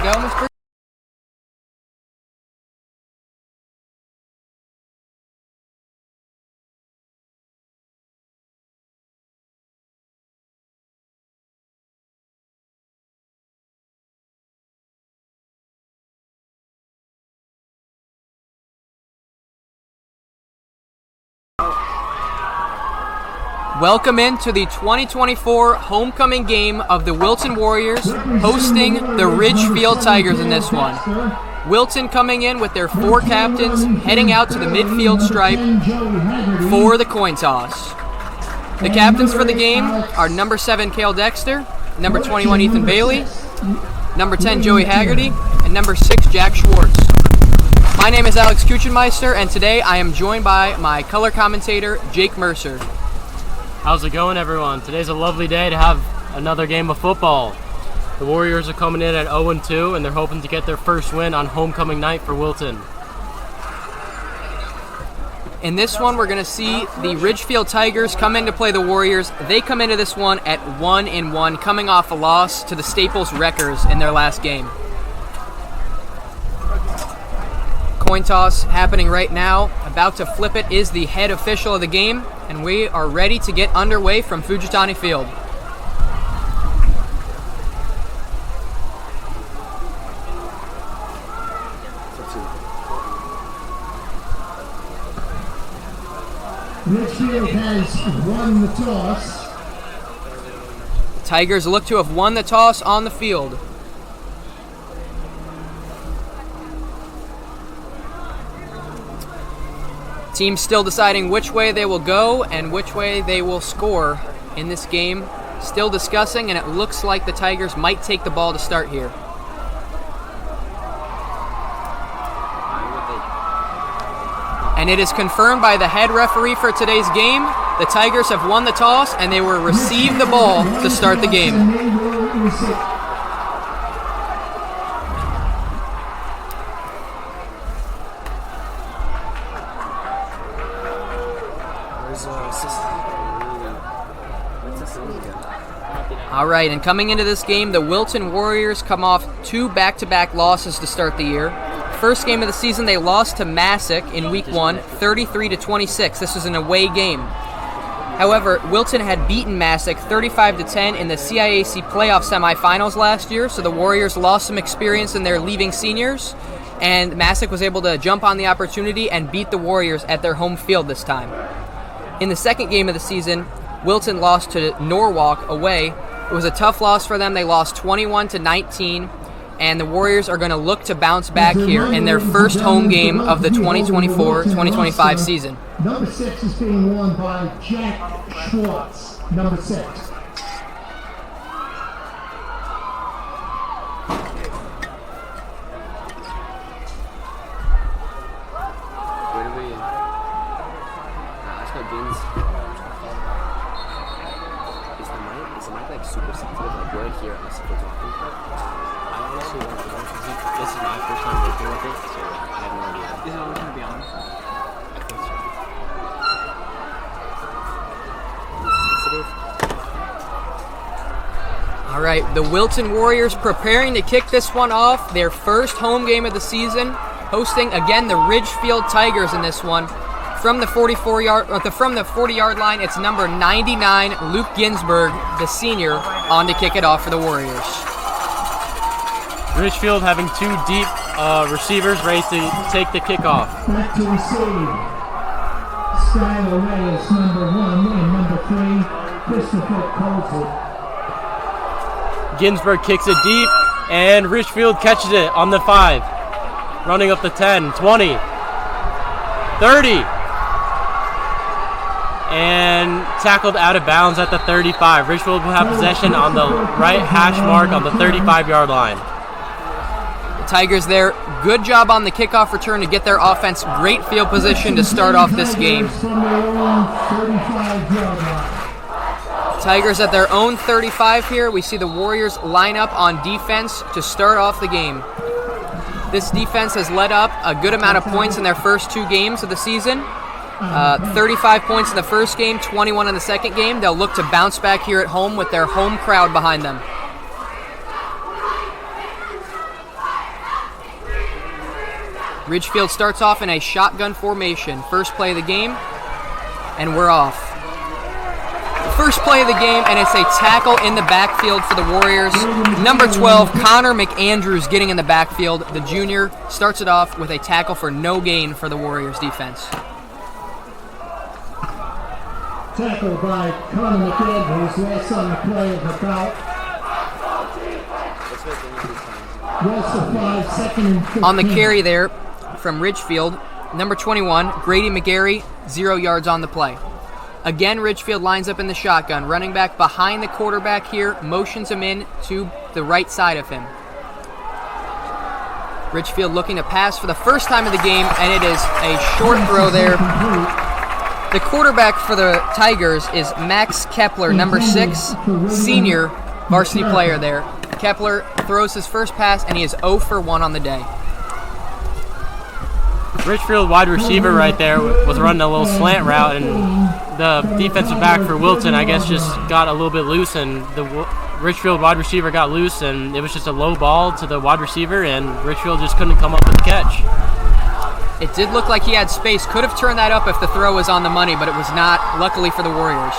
go, Mr. Welcome into the 2024 homecoming game of the Wilton Warriors, hosting the Ridgefield Tigers in this one. Wilton coming in with their 4 captains, heading out to the midfield stripe for the coin toss. The captains for the game are number 7, Cale Dexter, number 21, Ethan Bailey, number 10, Joey Haggerty, and number 6, Jack Schwartz. My name is Alex Kuchenmeister, and today I am joined by my color commentator, Jake Mercer. How's it going, everyone? Today's a lovely day to have another game of football. The Warriors are coming in at 0-2, and they're hoping to get their first win on homecoming night for Wilton. In this one, we're going to see the Ridgefield Tigers come in to play the Warriors. They come into this one at 1-1, coming off a loss to the Staples Wreckers in their last game. Coin toss happening right now. About to flip it is the head official of the game, and we are ready to get underway from Fujitani Field. Ridgefield has won the toss. Tigers look to have won the toss on the field. Teams still deciding which way they will go and which way they will score in this game. Still discussing, and it looks like the Tigers might take the ball to start here. And it is confirmed by the head referee for today's game. The Tigers have won the toss, and they will receive the ball to start the game. All right, and coming into this game, the Wilton Warriors come off 2 back-to-back losses to start the year. First game of the season, they lost to Massac in Week 1, 33-26. This was an away game. However, Wilton had beaten Massac 35-10 in the CIAC playoff semifinals last year, so the Warriors lost some experience in their leaving seniors, and Massac was able to jump on the opportunity and beat the Warriors at their home field this time. In the second game of the season, Wilton lost to Norwalk away. It was a tough loss for them. They lost 21-19, and the Warriors are going to look to bounce back here in their first home game of the 2024-2025 season. Number 6 is being won by Jack Schwartz. Number 6. Super sensitive, like we're here unless we're talking. I honestly don't know because this is my first time working with it, so I have no idea. Is it always going to be on? I think so. Is it sensitive? All right, the Wilton Warriors preparing to kick this one off, their first home game of the season, hosting again the Ridgefield Tigers in this one. From the 40-yard line, it's number 99, Luke Ginsburg, the senior, on to kick it off for the Warriors. Ridgefield having 2 deep receivers ready to take the kickoff. Back to receive. Skylar Reyes, number 1, and number 3, Christopher Colton. Ginsburg kicks it deep, and Ridgefield catches it on the 5. Running up the 10, 20, 30. And tackled out of bounds at the 35. Ridgefield will have possession on the right hash mark on the 35-yard line. The Tigers there, good job on the kickoff return to get their offense great field position to start off this game. Tigers at their own 35 here. We see the Warriors line up on defense to start off the game. This defense has led up a good amount of points in their first 2 games of the season. 35 points in the first game, 21 in the second game. They'll look to bounce back here at home with their home crowd behind them. Ridgefield starts off in a shotgun formation. First play of the game, and we're off. First play of the game, and it's a tackle in the backfield for the Warriors. Number 12, Connor McAndrews getting in the backfield. The junior starts it off with a tackle for no gain for the Warriors defense. Tackled by Connor McAndrews, loss on the play of about loss of 5, second and 15. On the carry there from Ridgefield, number 21, Grady McGarry, 0 yards on the play. Again, Ridgefield lines up in the shotgun. Running back behind the quarterback here, motions him in to the right side of him. Ridgefield looking to pass for the first time of the game, and it is a short throw there. The quarterback for the Tigers is Max Kepler, number 6, senior varsity player there. Kepler throws his first pass, and he is 0 for 1 on the day. Ridgefield wide receiver right there was running a little slant route, and the defensive back for Wilton, I guess, just got a little bit loose, and the Ridgefield wide receiver got loose, and it was just a low ball to the wide receiver, and Ridgefield just couldn't come up with the catch. It did look like he had space. Could have turned that up if the throw was on the money, but it was not, luckily for the Warriors.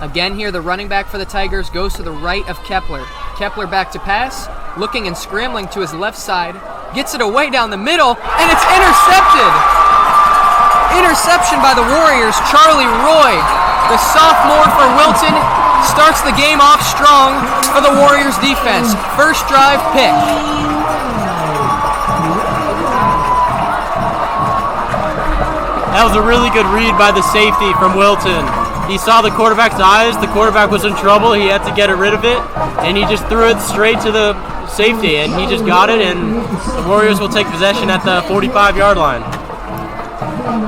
Again here, the running back for the Tigers goes to the right of Kepler. Kepler back to pass, looking and scrambling to his left side, gets it away down the middle, and it's intercepted! Interception by the Warriors. Charlie Roy, the sophomore for Wilton, starts the game off strong for the Warriors defense. First drive pick. That was a really good read by the safety from Wilton. He saw the quarterback's eyes. The quarterback was in trouble. He had to get rid of it, and he just threw it straight to the safety, and he just got it, and the Warriors will take possession at the 45-yard line.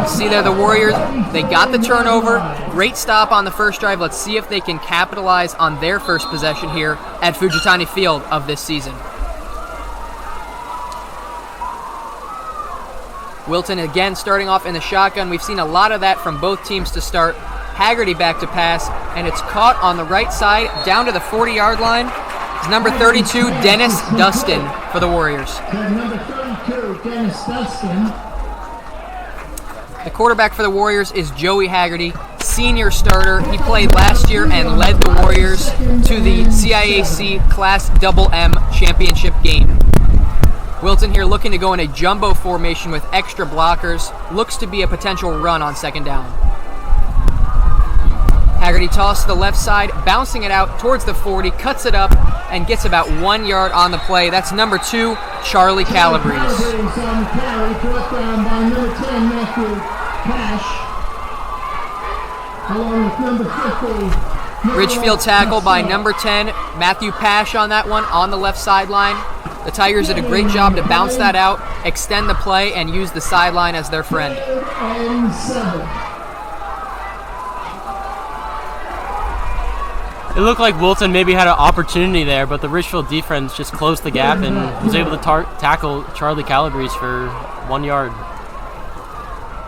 See there, the Warriors, they got the turnover. Great stop on the first drive. Let's see if they can capitalize on their first possession here at Fujitani Field of this season. Wilton again starting off in the shotgun. We've seen a lot of that from both teams to start. Haggerty back to pass, and it's caught on the right side down to the 40-yard line. It's number 32, Dennis Dustin for the Warriors. Number 32, Dennis Dustin. The quarterback for the Warriors is Joey Haggerty, senior starter. He played last year and led the Warriors to the CIAC Class MM championship game. Wilton here looking to go in a jumbo formation with extra blockers. Looks to be a potential run on second down. Haggerty toss to the left side, bouncing it out towards the 40, cuts it up, and gets about 1 yard on the play. That's number 2, Charlie Calabrese. On the carry, brought down by number 10, Matthew Cash, along with number 50. Ridgefield tackle by number 10, Matthew Pash on that one, on the left sideline. The Tigers did a great job to bounce that out, extend the play, and use the sideline as their friend. And 7. It looked like Wilton maybe had an opportunity there, but the Ridgefield defense just closed the gap and was able to tackle Charlie Calabrese for 1 yard.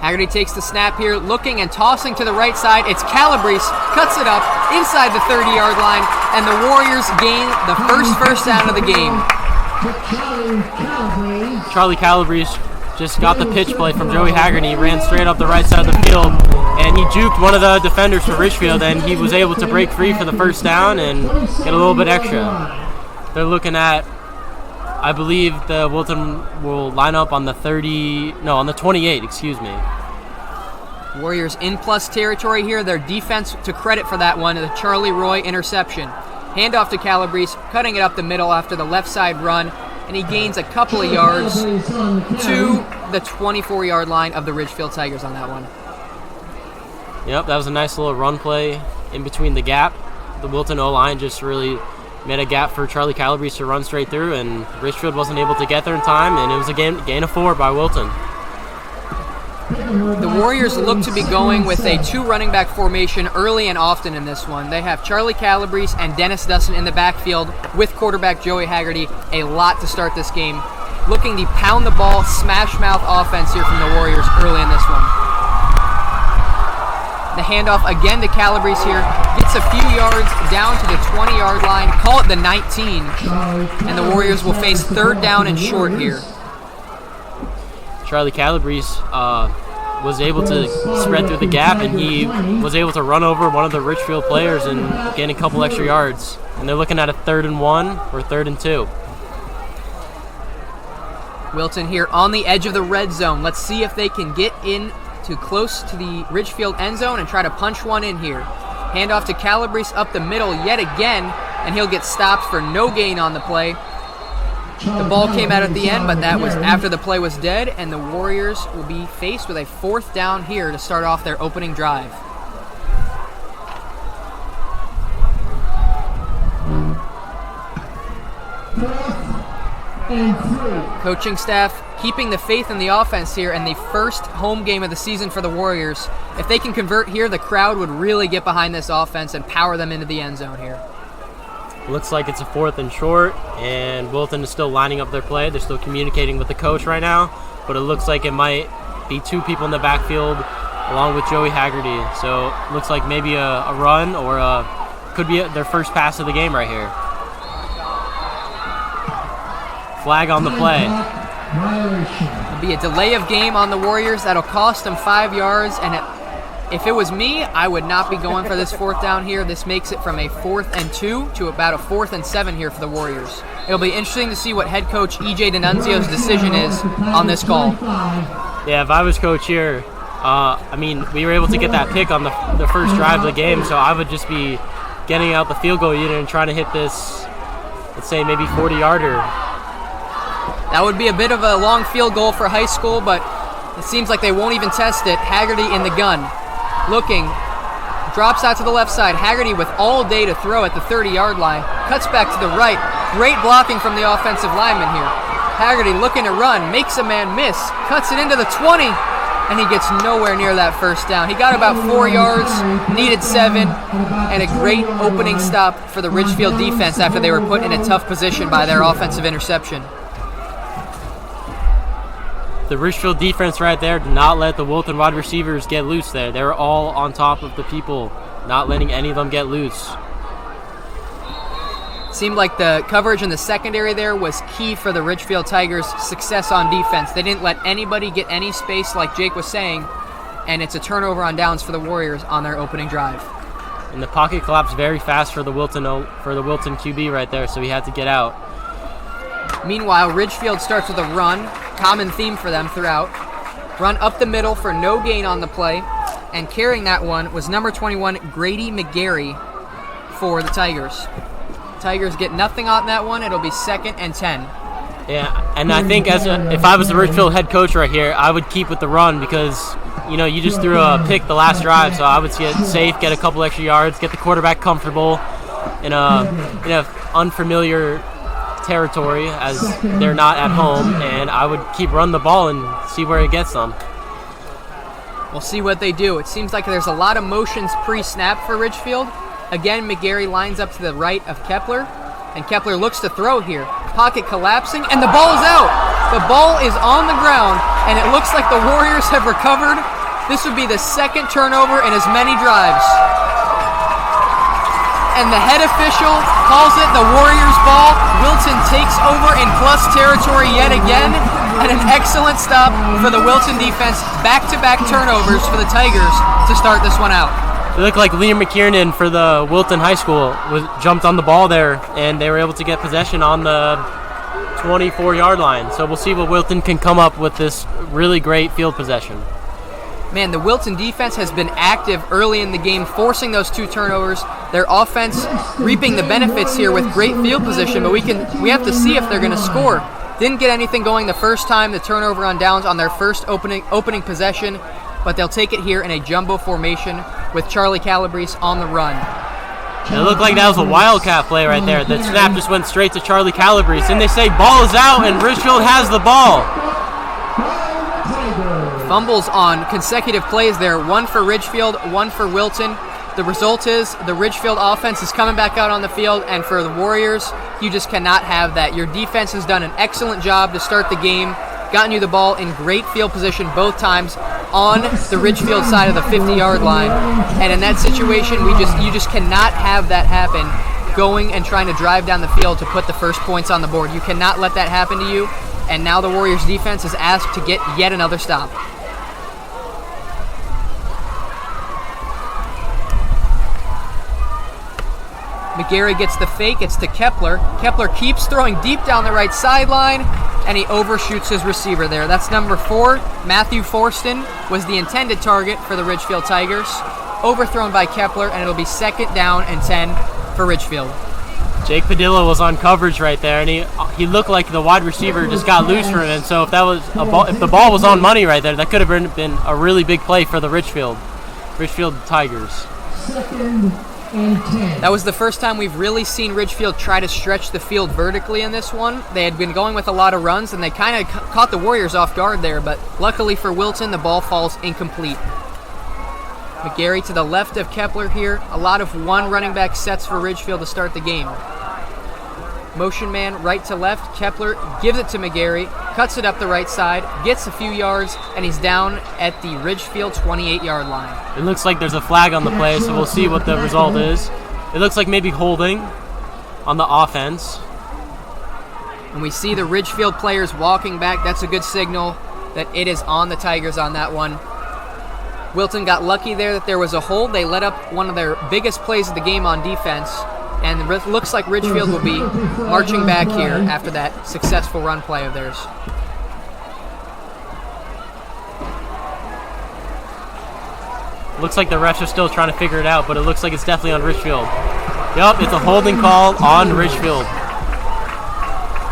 Haggerty takes the snap here, looking and tossing to the right side. It's Calabrese, cuts it up inside the 30-yard line, and the Warriors gain the first down of the game. Charlie Calabrese just got the pitch play from Joey Haggerty, ran straight up the right side of the field, and he juked one of the defenders for Ridgefield, and he was able to break free for the first down and get a little bit extra. They're looking at, I believe the Wilton will line up on the 28, excuse me. Warriors in plus territory here. Their defense to credit for that one, the Charlie Roy interception. Handoff to Calabrese, cutting it up the middle after the left side run, and he gains a couple of yards to the 24-yard line of the Ridgefield Tigers on that one. Yep, that was a nice little run play in between the gap. The Wilton O-line just really made a gap for Charlie Calabrese to run straight through, and Ridgefield wasn't able to get there in time, and it was a gain of 4 by Wilton. The Warriors look to be going with a 2 running back formation early and often in this one. They have Charlie Calabrese and Dennis Dustin in the backfield with quarterback Joey Haggerty. A lot to start this game. Looking to pound the ball, smash mouth offense here from the Warriors early in this one. The handoff again to Calabrese here. Gets a few yards down to the 20-yard line. Call it the 19. And the Warriors will face 3rd down and short here. Charlie Calabrese was able to spread through the gap, and he was able to run over one of the Ridgefield players and gain a couple extra yards. And they're looking at a 3rd and 1 or 3rd and 2. Wilton here on the edge of the red zone. Let's see if they can get in to close to the Ridgefield end zone and try to punch one in here. Handoff to Calabrese up the middle yet again, and he'll get stopped for no gain on the play. The ball came out at the end, but that was after the play was dead, and the Warriors will be faced with a 4th down here to start off their opening drive. Coaching staff keeping the faith in the offense here, and the first home game of the season for the Warriors. If they can convert here, the crowd would really get behind this offense and power them into the end zone here. Looks like it's a 4th and short, and Wilton is still lining up their play. They're still communicating with the coach right now, but it looks like it might be 2 people in the backfield along with Joey Haggerty. So it looks like maybe a run or could be their first pass of the game right here. Flag on the play. It'll be a delay of game on the Warriors. That'll cost them 5 yards, and if it was me, I would not be going for this 4th down here. This makes it from a 4th and 2 to about a 4th and 7 here for the Warriors. It'll be interesting to see what head coach E.J. D'Annunzio's decision is on this call. Yeah, if I was coach here, we were able to get that pick on the first drive of the game, so I would just be getting out the field goal unit and trying to hit this, let's say, maybe 40-yarder. That would be a bit of a long field goal for high school, but it seems like they won't even test it. Haggerty in the gun. Looking, drops out to the left side. Haggerty with all day to throw at the 30-yard line. Cuts back to the right. Great blocking from the offensive lineman here. Haggerty looking to run, makes a man miss, cuts it into the 20, and he gets nowhere near that first down. He got about 4 yards, needed 7, and a great opening stop for the Ridgefield defense after they were put in a tough position by their offensive interception. The Ridgefield defense right there did not let the Wilton wide receivers get loose there. They were all on top of the people, not letting any of them get loose. Seemed like the coverage in the secondary there was key for the Ridgefield Tigers' success on defense. They didn't let anybody get any space, like Jake was saying, and it's a turnover on downs for the Warriors on their opening drive. And the pocket collapsed very fast for the Wilton QB right there, so he had to get out. Meanwhile, Ridgefield starts with a run, common theme for them throughout. Run up the middle for no gain on the play, and carrying that one was number 21, Grady McGarry for the Tigers. Tigers get nothing on that one. It'll be 2nd and 10. Yeah, and I think if I was the Ridgefield head coach right here, I would keep with the run because, you just threw a pick the last drive, so I would get safe, get a couple extra yards, get the quarterback comfortable in a unfamiliar territory as they're not at home, and I would keep running the ball and see where it gets them. We'll see what they do. It seems like there's a lot of motions pre-snap for Ridgefield. Again, McGarry lines up to the right of Kepler, and Kepler looks to throw here. Pocket collapsing, and the ball is out. The ball is on the ground, and it looks like the Warriors have recovered. This would be the 2nd turnover in as many drives. And the head official calls it the Warriors' ball. Wilton takes over in plus territory yet again, and an excellent stop for the Wilton defense. Back-to-back turnovers for the Tigers to start this one out. It looked like Liam McKiernan for the Wilton High School jumped on the ball there, and they were able to get possession on the 24-yard line. So we'll see what Wilton can come up with this really great field possession. Man, the Wilton defense has been active early in the game, forcing those 2 turnovers. Their offense reaping the benefits here with great field position, but we have to see if they're going to score. Didn't get anything going the first time, the turnover on downs on their first opening possession, but they'll take it here in a jumbo formation with Charlie Calabrese on the run. It looked like that was a wildcat play right there. The snap just went straight to Charlie Calabrese, and they say ball is out, and Ridgefield has the ball. Fumbles on consecutive plays there, 1 for Ridgefield, 1 for Wilton. The result is the Ridgefield offense is coming back out on the field, and for the Warriors, you just cannot have that. Your defense has done an excellent job to start the game, gotten you the ball in great field position both times on the Ridgefield side of the 50-yard line. And in that situation, you just cannot have that happen. going and trying to drive down the field to put the first points on the board. You cannot let that happen to you, and now the Warriors defense is asked to get yet another stop. McGarry gets the fake, it's to Kepler. Kepler keeps throwing deep down the right sideline, and he overshoots his receiver there. That's number 4. Matthew Forston was the intended target for the Ridgefield Tigers. Overthrown by Kepler, and it'll be 2nd down and 10 for Ridgefield. Jake Padilla was on coverage right there, and he looked like the wide receiver just got loose from him. And so if the ball was on money right there, that could have been a really big play for the Ridgefield Tigers. 2nd and 10. That was the first time we've really seen Ridgefield try to stretch the field vertically in this one. They had been going with a lot of runs, and they kind of caught the Warriors off guard there, but luckily for Wilton, the ball falls incomplete. McGarry to the left of Kepler here. A lot of one running back sets for Ridgefield to start the game. Motion man right to left. Kepler gives it to McGarry, cuts it up the right side, gets a few yards, and he's down at the Ridgefield 28-yard line. It looks like there's a flag on the play, so we'll see what the result is. It looks like maybe holding on the offense. And we see the Ridgefield players walking back. That's a good signal that it is on the Tigers on that one. Wilton got lucky there that there was a hold. They let up one of their biggest plays of the game on defense, and it looks like Ridgefield will be marching back here after that successful run play of theirs. Looks like the refs are still trying to figure it out, but it looks like it's definitely on Ridgefield. Yup, it's a holding call on Ridgefield.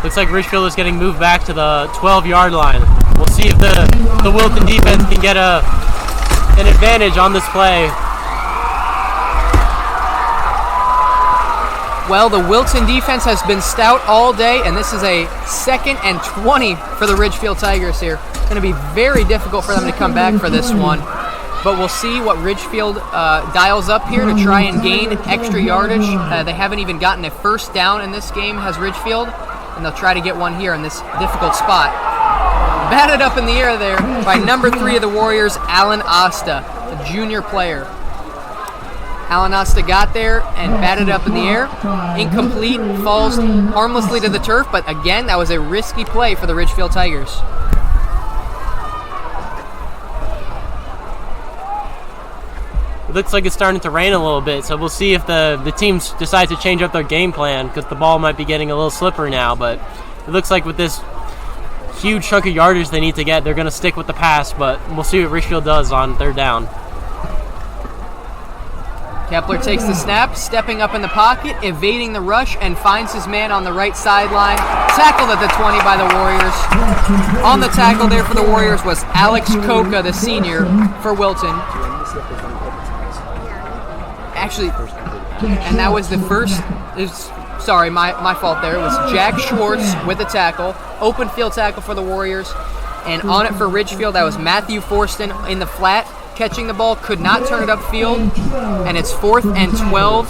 Looks like Ridgefield is getting moved back to the 12-yard line. We'll see if the Wilton defense can get an advantage on this play. Well, the Wilton defense has been stout all day, and this is a 2nd and 20 for the Ridgefield Tigers here. It's going to be very difficult for them to come back for this one. But we'll see what Ridgefield dials up here to try and gain extra yardage. They haven't even gotten a first down in this game, has Ridgefield, and they'll try to get one here in this difficult spot. Batted up in the air there by number 3 of the Warriors, Alan Asta, a junior player. Alan Asta got there and batted up in the air. Incomplete, falls harmlessly to the turf, but again, that was a risky play for the Ridgefield Tigers. It looks like it's starting to rain a little bit, so we'll see if the teams decide to change up their game plan, because the ball might be getting a little slippery now, but it looks like with this huge chunk of yardage they need to get, they're going to stick with the pass, but we'll see what Ridgefield does on 3rd down. Kepler takes the snap, stepping up in the pocket, evading the rush, and finds his man on the right sideline. Tackled at the 20 by the Warriors. On the tackle there for the Warriors was Alex Coca, the senior, for Wilton. Actually, and that was the first... Sorry, my fault there. It was Jack Schwartz with the tackle. Open field tackle for the Warriors. And on it for Ridgefield, that was Matthew Forston in the flat. Catching the ball, could not turn it upfield. And it's 4th and 12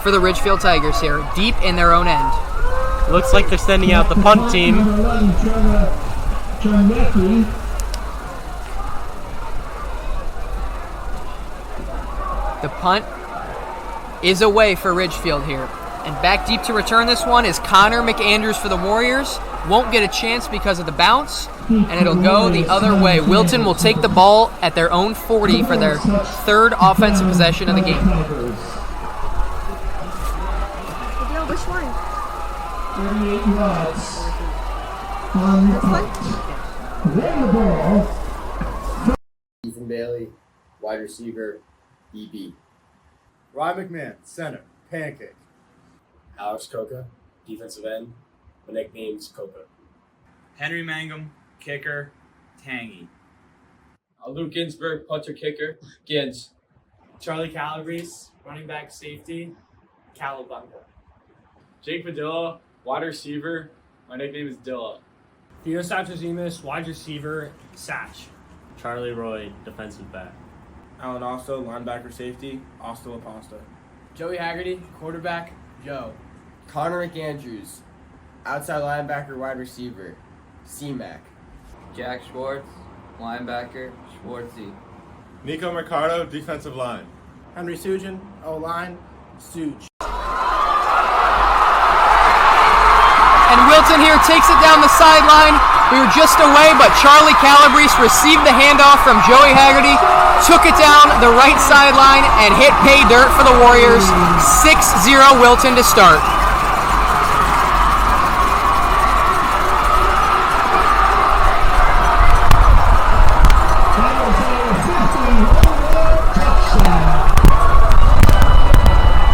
for the Ridgefield Tigers here, deep in their own end. Looks like they're sending out the punt team. The punt is away for Ridgefield here. And back deep to return this one is Connor McAndrews for the Warriors. Won't get a chance because of the bounce, and it'll go the other way. Wilton will take the ball at their own 40 for their 3rd offensive possession of the game. Which one? 38 yards on the punt. Then the ball. Ethan Bailey, wide receiver, EB. Ryan McMahon, center, pancake. Alex Coca, defensive end. My nickname's Coca. Henry Mangum, kicker, Tangy. Luke Ginsburg, punter kicker, Gins. Charlie Calabrese, running back safety, Calabunga. Jake Padilla, wide receiver. My nickname is Dilla. Theo Sachazimis, wide receiver, Satch. Charlie Roy, defensive back. Alan Asta, linebacker safety, Asta La Pasta. Joey Haggerty, quarterback, Joe. Connor McAndrews, outside linebacker, wide receiver, C-Mac. Jack Schwartz, linebacker, Schwartzy. Nico Mercado, defensive line. Henry Sujan, O-line, Suge. Wilton here takes it down the sideline. We were just away, but Charlie Calabrese received the handoff from Joey Haggerty, took it down the right sideline, and hit pay dirt for the Warriors. 6-0 Wilton to start.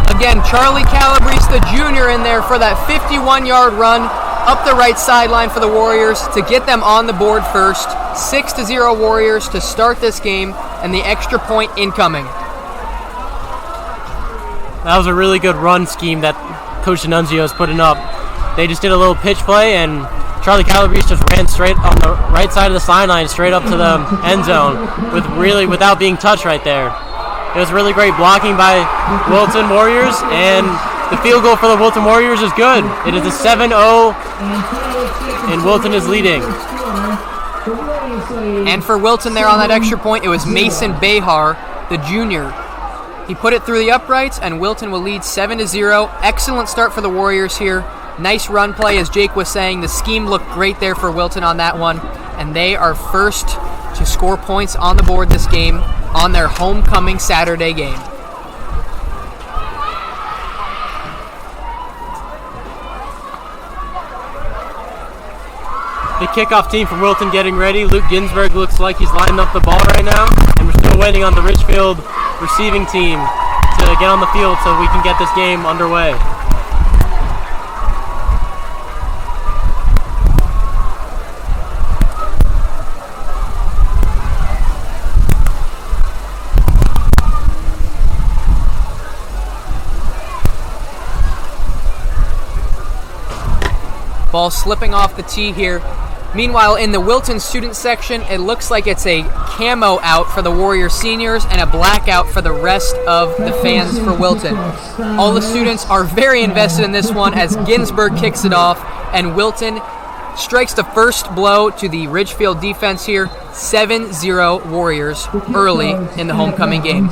Again, Charlie Calabrese, the junior, in there for that 51-yard run up the right sideline for the Warriors to get them on the board first. 6-0 Warriors to start this game, and the extra point incoming. That was a really good run scheme that Coach D'Annunzio is putting up. They just did a little pitch play, and Charlie Calabrese just ran straight on the right side of the sideline, straight up to the end zone, without being touched right there. It was really great blocking by Wilton Warriors, and the field goal for the Wilton Warriors is good. It is a 7-0, and Wilton is leading. And for Wilton there on that extra point, it was Mason Behar, the junior. He put it through the uprights, and Wilton will lead 7-0. Excellent start for the Warriors here. Nice run play, as Jake was saying. The scheme looked great there for Wilton on that one, and they are first to score points on the board this game on their homecoming Saturday game. The kickoff team from Wilton getting ready. Luke Ginsburg looks like he's lining up the ball right now, and we're still waiting on the Ridgefield receiving team to get on the field so we can get this game underway. Ball slipping off the tee here. Meanwhile, in the Wilton student section, it looks like it's a camo out for the Warrior seniors and a blackout for the rest of the fans for Wilton. All the students are very invested in this one as Ginsburg kicks it off, and Wilton strikes the first blow to the Ridgefield defense here. 7-0 Warriors early in the homecoming game.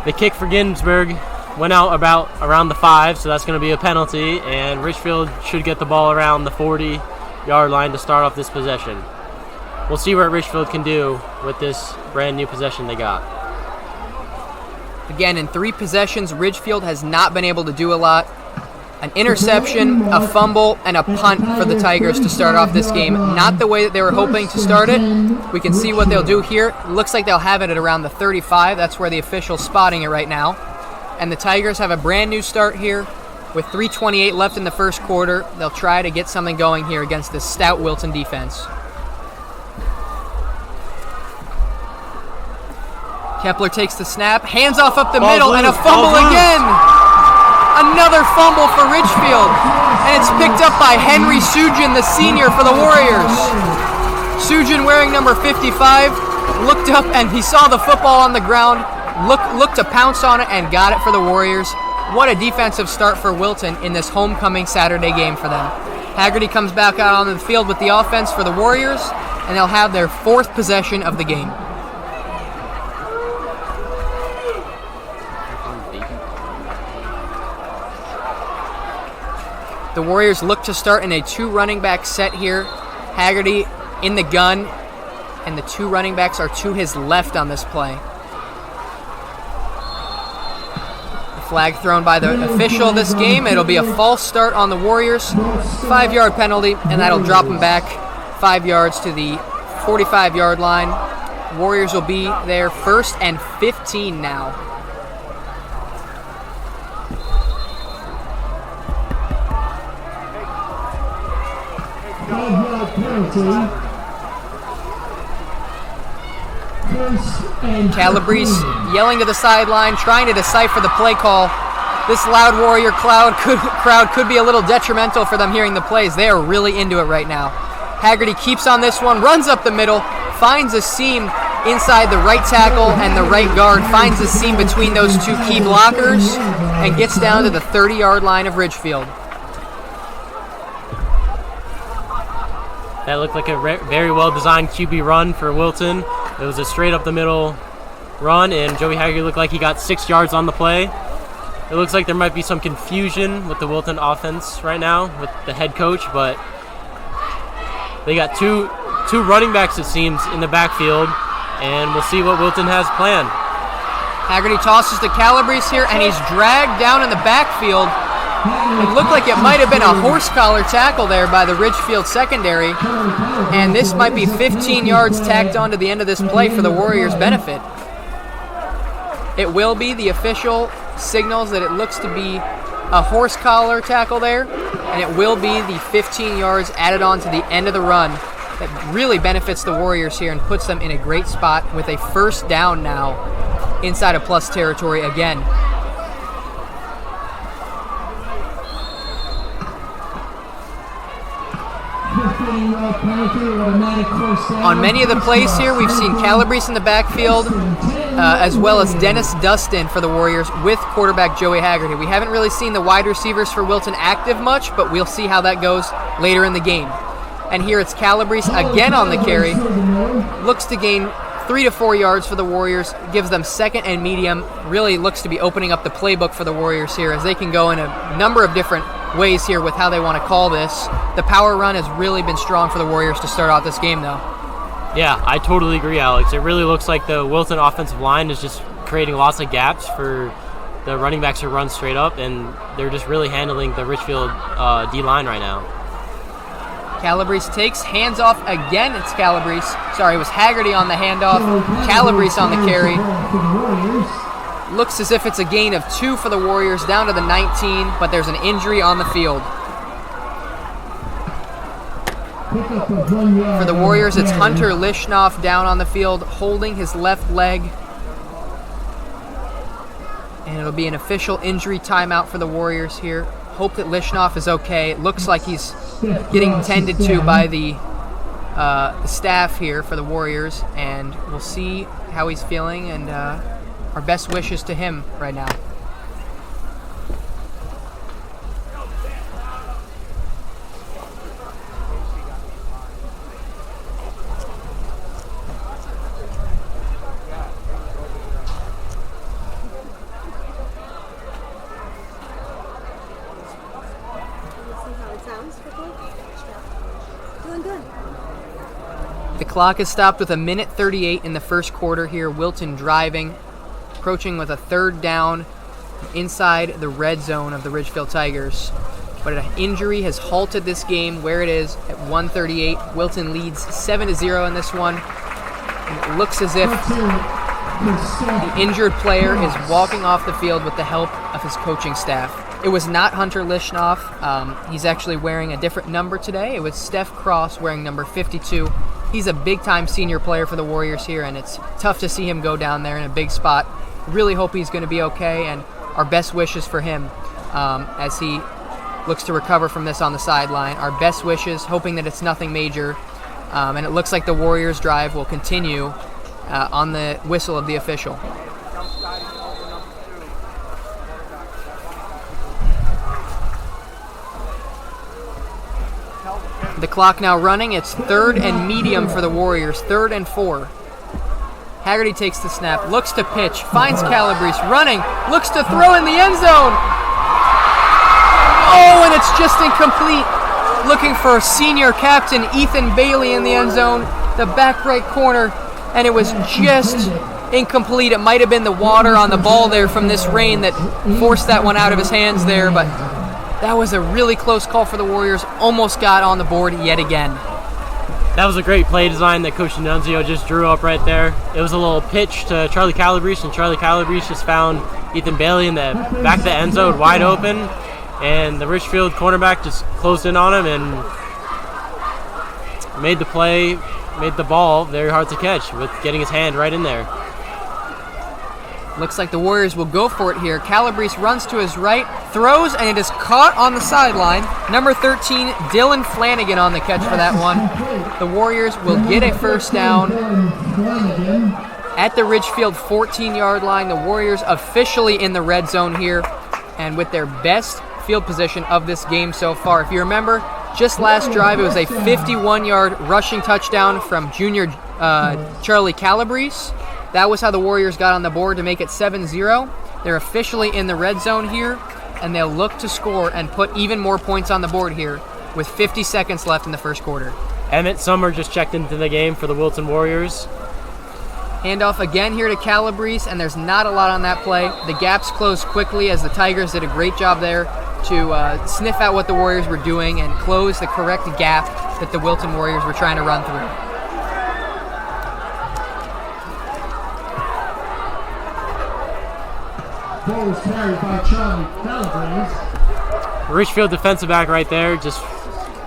The kick for Ginsburg went out around the 5, so that's going to be a penalty, and Ridgefield should get the ball around the 40-yard line to start off this possession. We'll see what Ridgefield can do with this brand new possession they got. Again, in 3 possessions, Ridgefield has not been able to do a lot. An interception, a fumble, and a punt for the Tigers to start off this game. Not the way that they were hoping to start it. We can see what they'll do here. It looks like they'll have it at around the 35. That's where the official's spotting it right now. And the Tigers have a brand new start here with 3:28 left in the first quarter. They'll try to get something going here against this stout Wilton defense. Kepler takes the snap, hands off up the middle, and a fumble again. Another fumble for Ridgefield, and it's picked up by Henry Sujin, the senior for the Warriors. Sujin, wearing number 55, looked up and he saw the football on the ground, looked to pounce on it and got it for the Warriors. What a defensive start for Wilton in this homecoming Saturday game for them. Haggerty comes back out on the field with the offense for the Warriors, and they'll have their 4th possession of the game. The Warriors look to start in a 2 running back set here. Haggerty in the gun, and the 2 running backs are to his left on this play. Flag thrown by the official this game. It'll be a false start on the Warriors. 5-yard penalty, and that'll drop them back 5 yards to the 45-yard line. Warriors will be there 1st and 15 now. Calabrese yelling to the sideline, trying to decipher the play call. This loud Warrior crowd could be a little detrimental for them hearing the plays. They are really into it right now. Haggerty keeps on this one, runs up the middle, finds a seam inside the right tackle and the right guard, finds a seam between those 2 key blockers, and gets down to the 30-yard line of Ridgefield. That looked like a very well-designed QB run for Wilton. It was a straight-up-the-middle run, and Joey Haggerty looked like he got 6 yards on the play. It looks like there might be some confusion with the Wilton offense right now with the head coach, but They got two running backs, it seems, in the backfield, and we'll see what Wilton has planned. Haggerty tosses to Calabrese here, and he's dragged down in the backfield. It looked like it might have been a horse collar tackle there by the Ridgefield secondary, and this might be 15 yards tacked on to the end of this play for the Warriors' benefit. It will be. The official signals that it looks to be a horse collar tackle there, and it will be the 15 yards added on to the end of the run that really benefits the Warriors here and puts them in a great spot with a first down now inside of plus territory again. On many of the plays here, we've seen Calabrese in the backfield, as well as Dennis Dustin for the Warriors with quarterback Joey Haggerty. We haven't really seen the wide receivers for Wilton active much, but we'll see how that goes later in the game. And here it's Calabrese again on the carry. Looks to gain 3 to 4 yards for the Warriors, gives them second and medium. Really looks to be opening up the playbook for the Warriors here, as they can go in a number of different ways here with how they want to call this. The power run has really been strong for the Warriors to start out this game, though. Yeah, I totally agree, Alex. It really looks like the Wilton offensive line is just creating lots of gaps for the running backs to run straight up, and they're just really handling the Ridgefield D-line right now. Calabrese takes, hands off again. It's Calabrese. Sorry, it was Haggerty on the handoff. Calabrese on the carry. Looks as if it's a gain of 2 for the Warriors, down to the 19, but there's an injury on the field. For the Warriors, it's Hunter Lishnoff down on the field, holding his left leg. And it'll be an official injury timeout for the Warriors here. Hope that Lishnoff is okay. It looks like he's getting tended to by the staff here for the Warriors, and we'll see how he's feeling, and our best wishes to him right now. The clock is stopped with 1:38 in the first quarter here. Wilton driving, approaching with a third down inside the red zone of the Ridgefield Tigers. But an injury has halted this game where it is at 1:38. Wilton leads 7-0 in this one. And it looks as if the injured player is walking off the field with the help of his coaching staff. It was not Hunter Lishnoff. He's actually wearing a different number today. It was Steph Cross wearing number 52. He's a big-time senior player for the Warriors here, and it's tough to see him go down there in a big spot. Really hope he's going to be okay, and our best wishes for him as he looks to recover from this on the sideline. Our best wishes, hoping that it's nothing major, and it looks like the Warriors' drive will continue on the whistle of the official. The clock now running. It's 3rd and medium for the Warriors. 3rd and 4. Haggerty takes the snap, looks to pitch, finds Calabrese, running, looks to throw in the end zone. Oh, and it's just incomplete. Looking for senior captain Ethan Bailey in the end zone, the back right corner, and it was just incomplete. It might have been the water on the ball there from this rain that forced that one out of his hands there, but that was a really close call for the Warriors. Almost got on the board yet again. That was a great play design that Coach D'Annunzio just drew up right there. It was a little pitch to Charlie Calabrese, and Charlie Calabrese just found Ethan Bailey in the back of the end zone wide open, and the Ridgefield cornerback just closed in on him and made the play, made the ball very hard to catch with getting his hand right in there. Looks like the Warriors will go for it here. Calabrese runs to his right, throws, and it is caught on the sideline. Number 13, Dylan Flanagan on the catch for that one. The Warriors will get a first down at the Ridgefield 14-yard line. The Warriors officially in the red zone here, and with their best field position of this game so far. If you remember, just last drive, it was a 51-yard rushing touchdown from junior Charlie Calabrese. That was how the Warriors got on the board to make it 7-0. They're officially in the red zone here, and they'll look to score and put even more points on the board here with 50 seconds left in the first quarter. Emmett Summer just checked into the game for the Wilton Warriors. Handoff again here to Calabrese, and there's not a lot on that play. The gaps closed quickly as the Tigers did a great job there to sniff out what the Warriors were doing and close the correct gap that the Wilton Warriors were trying to run through. Ball was carried by Charlie Calabrese. Ridgefield defensive back right there just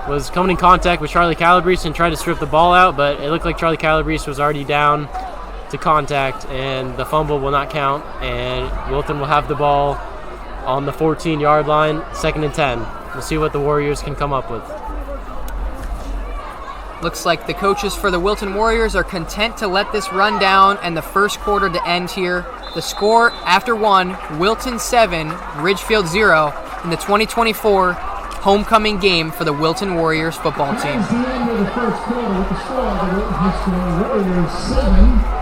was coming in contact with Charlie Calabrese and tried to strip the ball out, but it looked like Charlie Calabrese was already down to contact, and the fumble will not count, and Wilton will have the ball on the 14-yard line, 2nd and 10. We'll see what the Warriors can come up with. Looks like the coaches for the Wilton Warriors are content to let this run down and the first quarter to end here. The score after 1, Wilton 7, Ridgefield 0 in the 2024 homecoming game for the Wilton Warriors football team. That is the end of the first quarter with the score of the Wilton High School Warriors 7.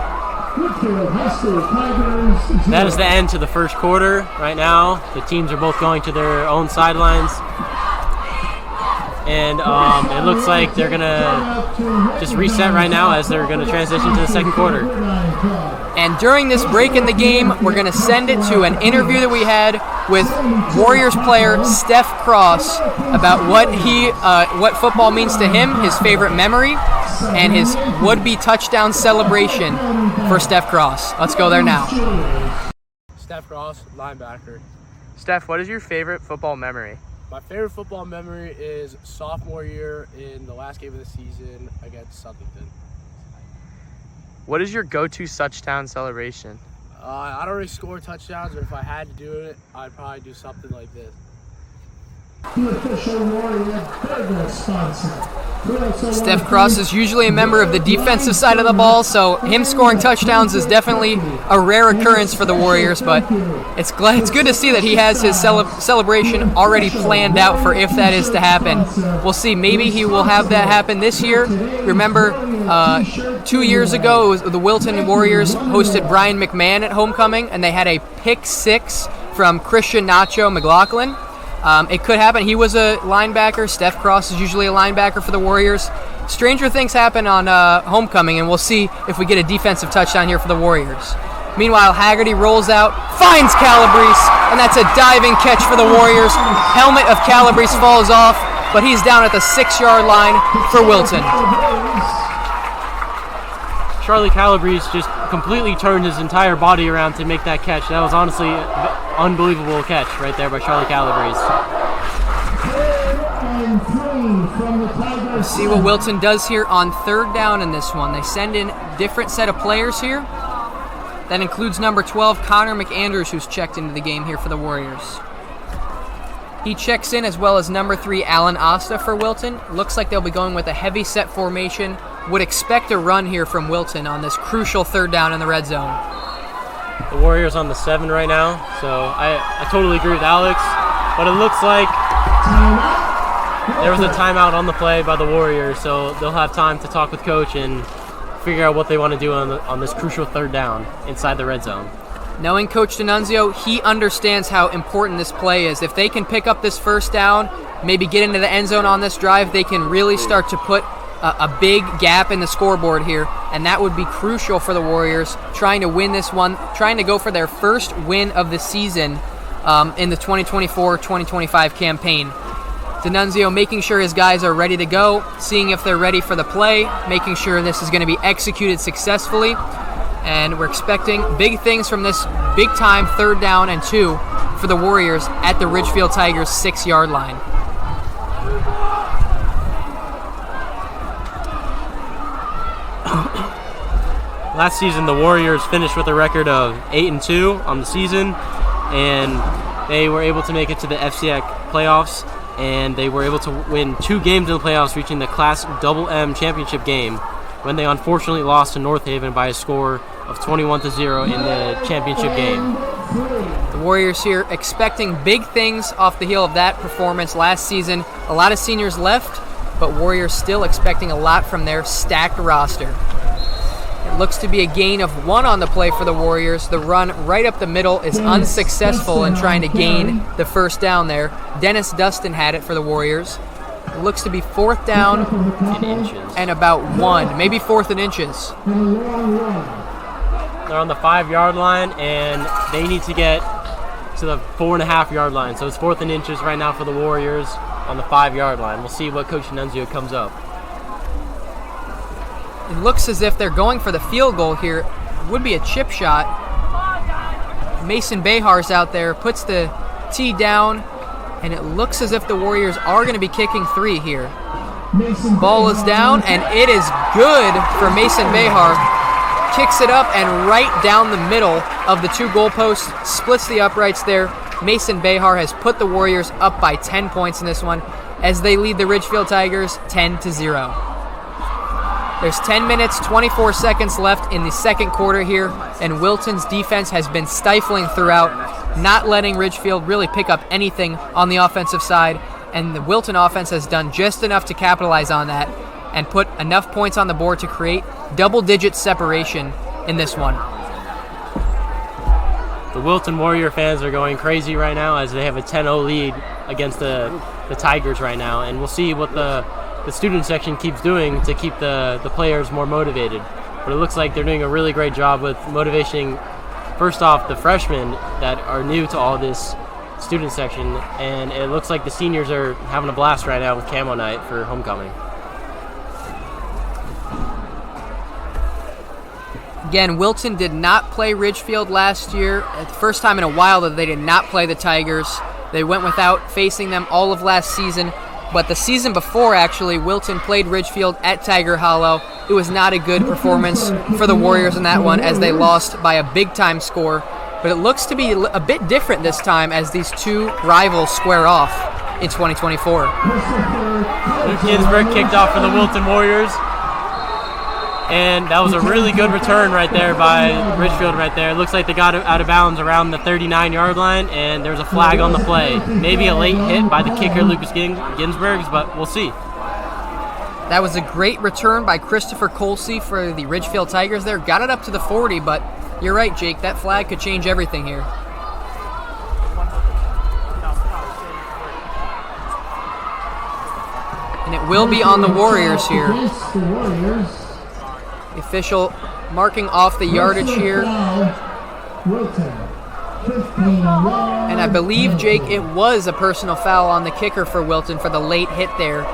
That is the end to the first quarter right now. The teams are both going to their own sidelines. And it looks like they're going to just reset right now as they're going to transition to the second quarter. And during this break in the game, we're going to send it to an interview that we had with Warriors player Steph Cross about what football means to him, his favorite memory, and his would-be touchdown celebration for Steph Cross. Let's go there now. Steph Cross, linebacker. Steph, what is your favorite football memory? My favorite football memory is sophomore year in the last game of the season against Southington. What is your go-to touchdown celebration? I don't really score touchdowns, but if I had to do it, I'd probably do something like this. The official Warrior burger sponsor. Steph Cross is usually a member of the defensive side of the ball, so him scoring touchdowns is definitely a rare occurrence for the Warriors, but it's good to see that he has his celebration already planned out for if that is to happen. We'll see. Maybe he will have that happen this year. Remember, 2 years ago, it was the Wilton Warriors hosted Brian McMahon at homecoming, and they had a pick 6 from Christian Nacho McLaughlin. It could happen. He was a linebacker. Steph Cross is usually a linebacker for the Warriors. Stranger things happen on homecoming, and we'll see if we get a defensive touchdown here for the Warriors. Meanwhile, Haggerty rolls out, finds Calabrese, and that's a diving catch for the Warriors. Helmet of Calabrese falls off, but he's down at the 6-yard line for Wilton. Charlie Calabrese just completely turned his entire body around to make that catch. That was honestly an unbelievable catch right there by Charlie Calabrese. Let's see what Wilton does here on 3rd down in this one. They send in a different set of players here. That includes number 12, Connor McAndrews, who's checked into the game here for the Warriors. He checks in as well as number 3, Alan Asta for Wilton. Looks like they'll be going with a heavy set formation. Would expect a run here from Wilton on this crucial 3rd down in the red zone. The Warriors on the 7 right now, so I totally agree with Alex, but it looks like there was a timeout on the play by the Warriors, so they'll have time to talk with Coach and figure out what they want to do on this crucial 3rd down inside the red zone. Knowing Coach D'Annunzio, he understands how important this play is. If they can pick up this 1st down, maybe get into the end zone on this drive, they can really start to put a big gap in the scoreboard here, and that would be crucial for the Warriors trying to win this one, trying to go for their first win of the season in the 2024-2025 campaign. D'Annunzio making sure his guys are ready to go, seeing if they're ready for the play, making sure this is going to be executed successfully, and we're expecting big things from this big-time 3rd down and 2 for the Warriors at the Ridgefield Tigers 6-yard line. Last season, the Warriors finished with a record of 8-2 on the season, and they were able to make it to the FCX playoffs, and they were able to win 2 games in the playoffs, reaching the Class MM championship game, when they unfortunately lost to North Haven by a score of 21-0 in the championship game. The Warriors here expecting big things off the heel of that performance last season. A lot of seniors left, but Warriors still expecting a lot from their stacked roster. It looks to be a gain of 1 on the play for the Warriors. The run right up the middle is unsuccessful in trying to gain the 1st down there. Dennis Dustin had it for the Warriors. It looks to be 4th down in inches. and about 1, maybe 4th in inches. They're on the 5-yard line, and they need to get to the 4.5-yard line. So it's 4th in inches right now for the Warriors on the 5-yard line. We'll see what Coach Nunzio comes up. It looks as if they're going for the field goal here. It would be a chip shot. Mason Behar's out there, puts the tee down, and it looks as if the Warriors are going to be kicking 3 here. Ball is down, and it is good for Mason Behar. Kicks it up and right down the middle of the 2 goalposts, splits the uprights there. Mason Behar has put the Warriors up by 10 points in this one as they lead the Ridgefield Tigers 10-0. There's 10 minutes, 24 seconds left in the second quarter here, and Wilton's defense has been stifling throughout, not letting Ridgefield really pick up anything on the offensive side, and the Wilton offense has done just enough to capitalize on that and put enough points on the board to create double-digit separation in this one. The Wilton Warrior fans are going crazy right now as they have a 10-0 lead against the Tigers right now, and we'll see what the student section keeps doing to keep the players more motivated. But it looks like they're doing a really great job with motivating, first off, the freshmen that are new to all this student section, and it looks like the seniors are having a blast right now with Camo Night for homecoming. Again, Wilton did not play Ridgefield last year. The first time in a while that they did not play the Tigers. They went without facing them all of last season. But the season before, actually, Wilton played Ridgefield at Tiger Hollow. It was not a good performance for the Warriors in that one as they lost by a big-time score. But it looks to be a bit different this time as these 2 rivals square off in 2024. Luke Ginsburg kicked off for the Wilton Warriors. And that was a really good return right there by Ridgefield right there. It looks like they got it out of bounds around the 39-yard line, and there's a flag on the play. Maybe a late hit by the kicker, Lucas Ginsburgs, but we'll see. That was a great return by Christopher Colsey for the Ridgefield Tigers there. Got it up to the 40, but you're right, Jake. That flag could change everything here. And it will be on the Warriors here. The official marking off the yardage here. And I believe, Jake, it was a personal foul on the kicker for Wilton for the late hit there.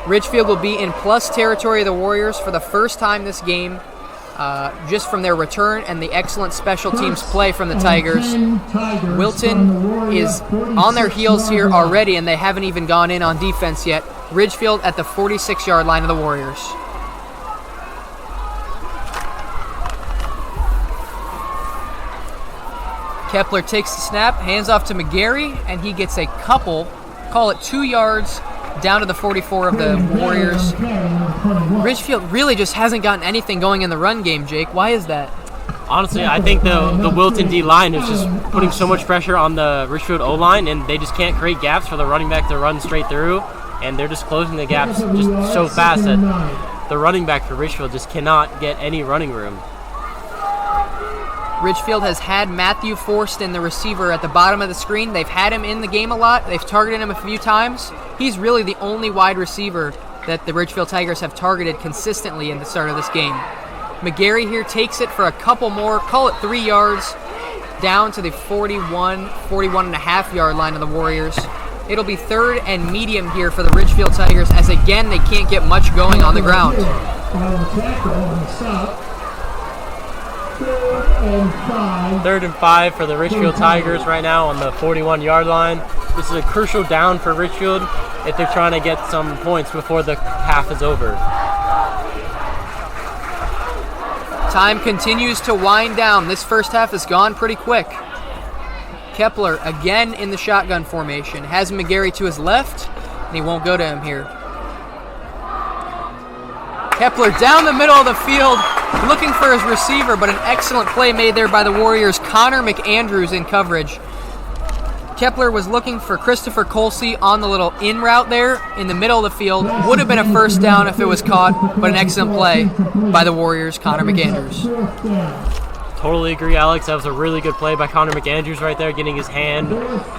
Ridgefield will be in plus territory of the Warriors for the first time this game, just from their return and the excellent special teams play from the Tigers. Wilton is on their heels here already, and they haven't even gone in on defense yet. Ridgefield at the 46-yard line of the Warriors. Kepler takes the snap, hands off to McGarry, and he gets a couple, call it 2 yards, down to the 44 of the Warriors. Ridgefield really just hasn't gotten anything going in the run game, Jake. Why is that? Honestly, I think the Wilton D-line is just putting so much pressure on the Ridgefield O-line, and they just can't create gaps for the running back to run straight through, and they're just closing the gaps just so fast that the running back for Ridgefield just cannot get any running room. Ridgefield has had Matthew Forston, the receiver, at the bottom of the screen. They've had him in the game a lot. They've targeted him a few times. He's really the only wide receiver that the Ridgefield Tigers have targeted consistently in the start of this game. McGarry here takes it for a couple more, call it 3 yards, down to the 41.5 line of the Warriors. It'll be 3rd and medium here for the Ridgefield Tigers, as again they can't get much going on the ground. 3rd and 5 for the Ridgefield Tigers right now on the 41-yard line. This is a crucial down for Ridgefield if they're trying to get some points before the half is over. Time continues to wind down. This first half has gone pretty quick. Kepler again in the shotgun formation. Has McGarry to his left, and he won't go to him here. Kepler down the middle of the field, looking for his receiver, but an excellent play made there by the Warriors. Connor McAndrews in coverage. Kepler was looking for Christopher Colsey on the little in route there in the middle of the field. Would have been a first down if it was caught, but an excellent play by the Warriors, Connor McAndrews. Totally agree, Alex. That was a really good play by Connor McAndrews right there, getting his hand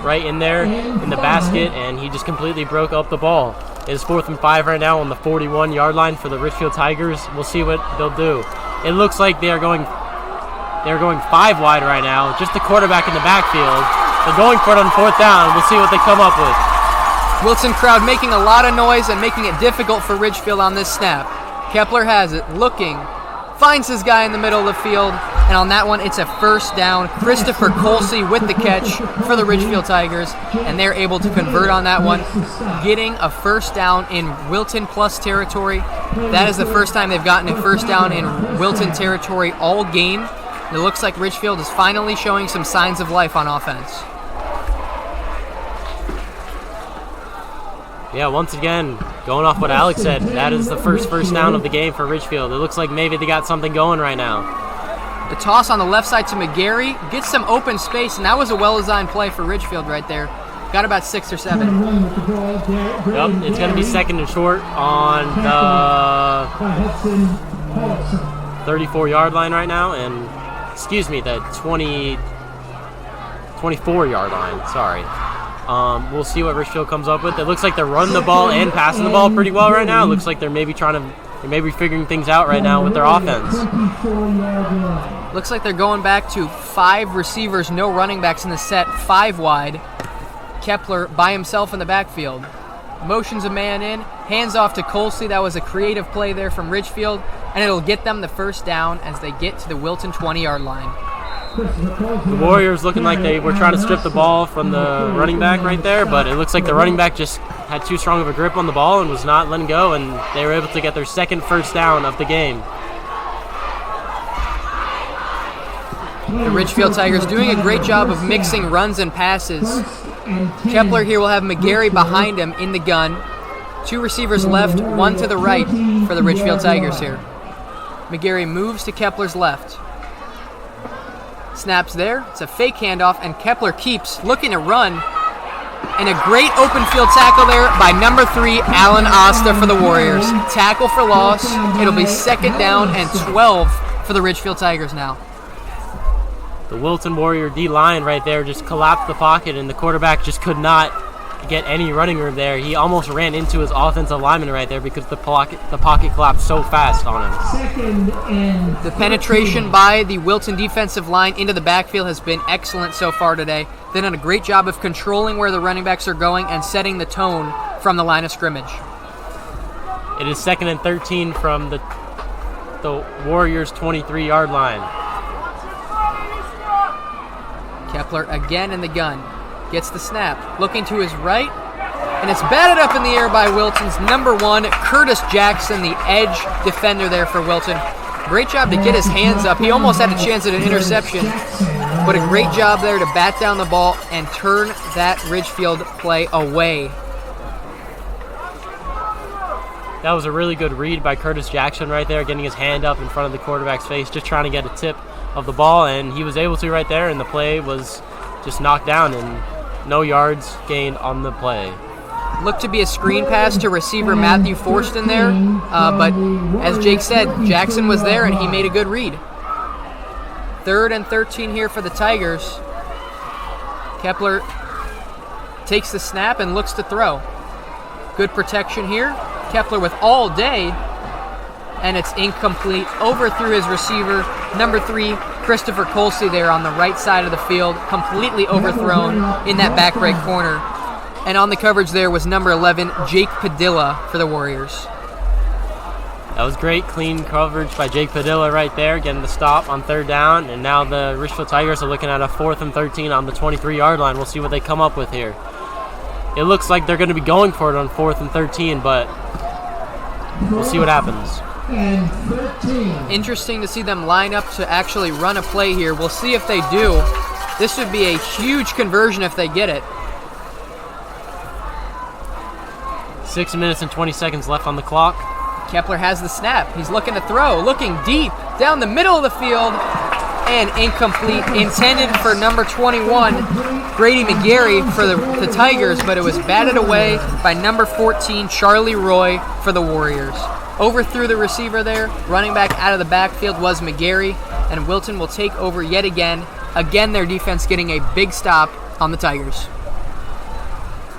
right in there in the basket, and he just completely broke up the ball. It is 4th and 5 right now on the 41-yard line for the Ridgefield Tigers. We'll see what they'll do. It looks like they're going 5 wide right now. Just the quarterback in the backfield. They're going for it on 4th down. We'll see what they come up with. Wilton crowd making a lot of noise and making it difficult for Ridgefield on this snap. Kepler has it, looking, finds his guy in the middle of the field, and on that one, it's a first down. Christopher Colsey with the catch for the Ridgefield Tigers, and they're able to convert on that one, getting a first down in Wilton plus territory. That is the first time they've gotten a first down in Wilton territory all game. It looks like Ridgefield is finally showing some signs of life on offense. Yeah, once again, going off what Alex said, that is the first down of the game for Ridgefield. It looks like maybe they got something going right now. The toss on the left side to McGarry gets some open space, and that was a well-designed play for Ridgefield right there. Got about 6 or 7. Yep, it's going to be 2nd and short on the 34-yard line right now, and the 24-yard line, sorry. We'll see what Ridgefield comes up with. It looks like they're running the ball and passing the ball pretty well right now. It looks like they're maybe figuring things out right now with their offense. Looks like they're going back to 5 receivers, no running backs in the set, 5 wide. Kepler by himself in the backfield. Motions a man in, hands off to Colsey. That was a creative play there from Ridgefield, and it'll get them the first down as they get to the Wilton 20-yard line. The Warriors looking like they were trying to strip the ball from the running back right there, but it looks like the running back just had too strong of a grip on the ball and was not letting go, and they were able to get their second first down of the game. The Ridgefield Tigers doing a great job of mixing runs and passes. Kepler here will have McGarry behind him in the gun. 2 receivers left, 1 to the right for the Ridgefield Tigers here. McGarry moves to Kepler's left. Snaps there, it's a fake handoff, and Kepler keeps looking to run. And a great open field tackle there by number 3, Alan Asta for the Warriors. Tackle for loss. It'll be 2nd down and 12 for the Ridgefield Tigers now. The Wilton Warrior D-line right there just collapsed the pocket, and the quarterback just could not get any running room there. He almost ran into his offensive lineman right there because the pocket collapsed so fast on him. The penetration by the Wilton defensive line into the backfield has been excellent so far today. They've done a great job of controlling where the running backs are going and setting the tone from the line of scrimmage. It is 2nd and 13 from the Warriors' 23-yard line. Kepler again in the gun. Gets the snap. Looking to his right. And it's batted up in the air by Wilton's number 1, Curtis Jackson, the edge defender there for Wilton. Great job to get his hands up. He almost had a chance at an interception. But a great job there to bat down the ball and turn that Ridgefield play away. That was a really good read by Curtis Jackson right there, getting his hand up in front of the quarterback's face, just trying to get a tip of the ball, and he was able to right there, and the play was just knocked down and no yards gained on the play. Looked to be a screen pass to receiver Matthew Forston there, but as Jake said, Jackson was there and he made a good read. 3rd and 13 here for the Tigers. Kepler takes the snap and looks to throw. Good protection here. Kepler with all day, and it's incomplete. Overthrew his receiver, number 3, Christopher Colsey there on the right side of the field, completely overthrown in that back right corner. And on the coverage there was number 11, Jake Padilla for the Warriors. That was great, clean coverage by Jake Padilla right there, getting the stop on 3rd down. And now the Ridgefield Tigers are looking at a 4th and 13 on the 23-yard line. We'll see what they come up with here. It looks like they're going to be going for it on 4th and 13, but we'll see what happens. Interesting to see them line up to actually run a play here. We'll see if they do. This would be a huge conversion if they get it. 6 minutes and 20 seconds left on the clock. Kepler has the snap. He's looking to throw, looking deep down the middle of the field, and incomplete. Intended for number 21, Grady McGarry for the Tigers, but it was batted away by number 14, Charlie Roy for the Warriors. Overthrew the receiver there. Running back out of the backfield was McGarry, and Wilton will take over yet again. Again, their defense getting a big stop on the Tigers.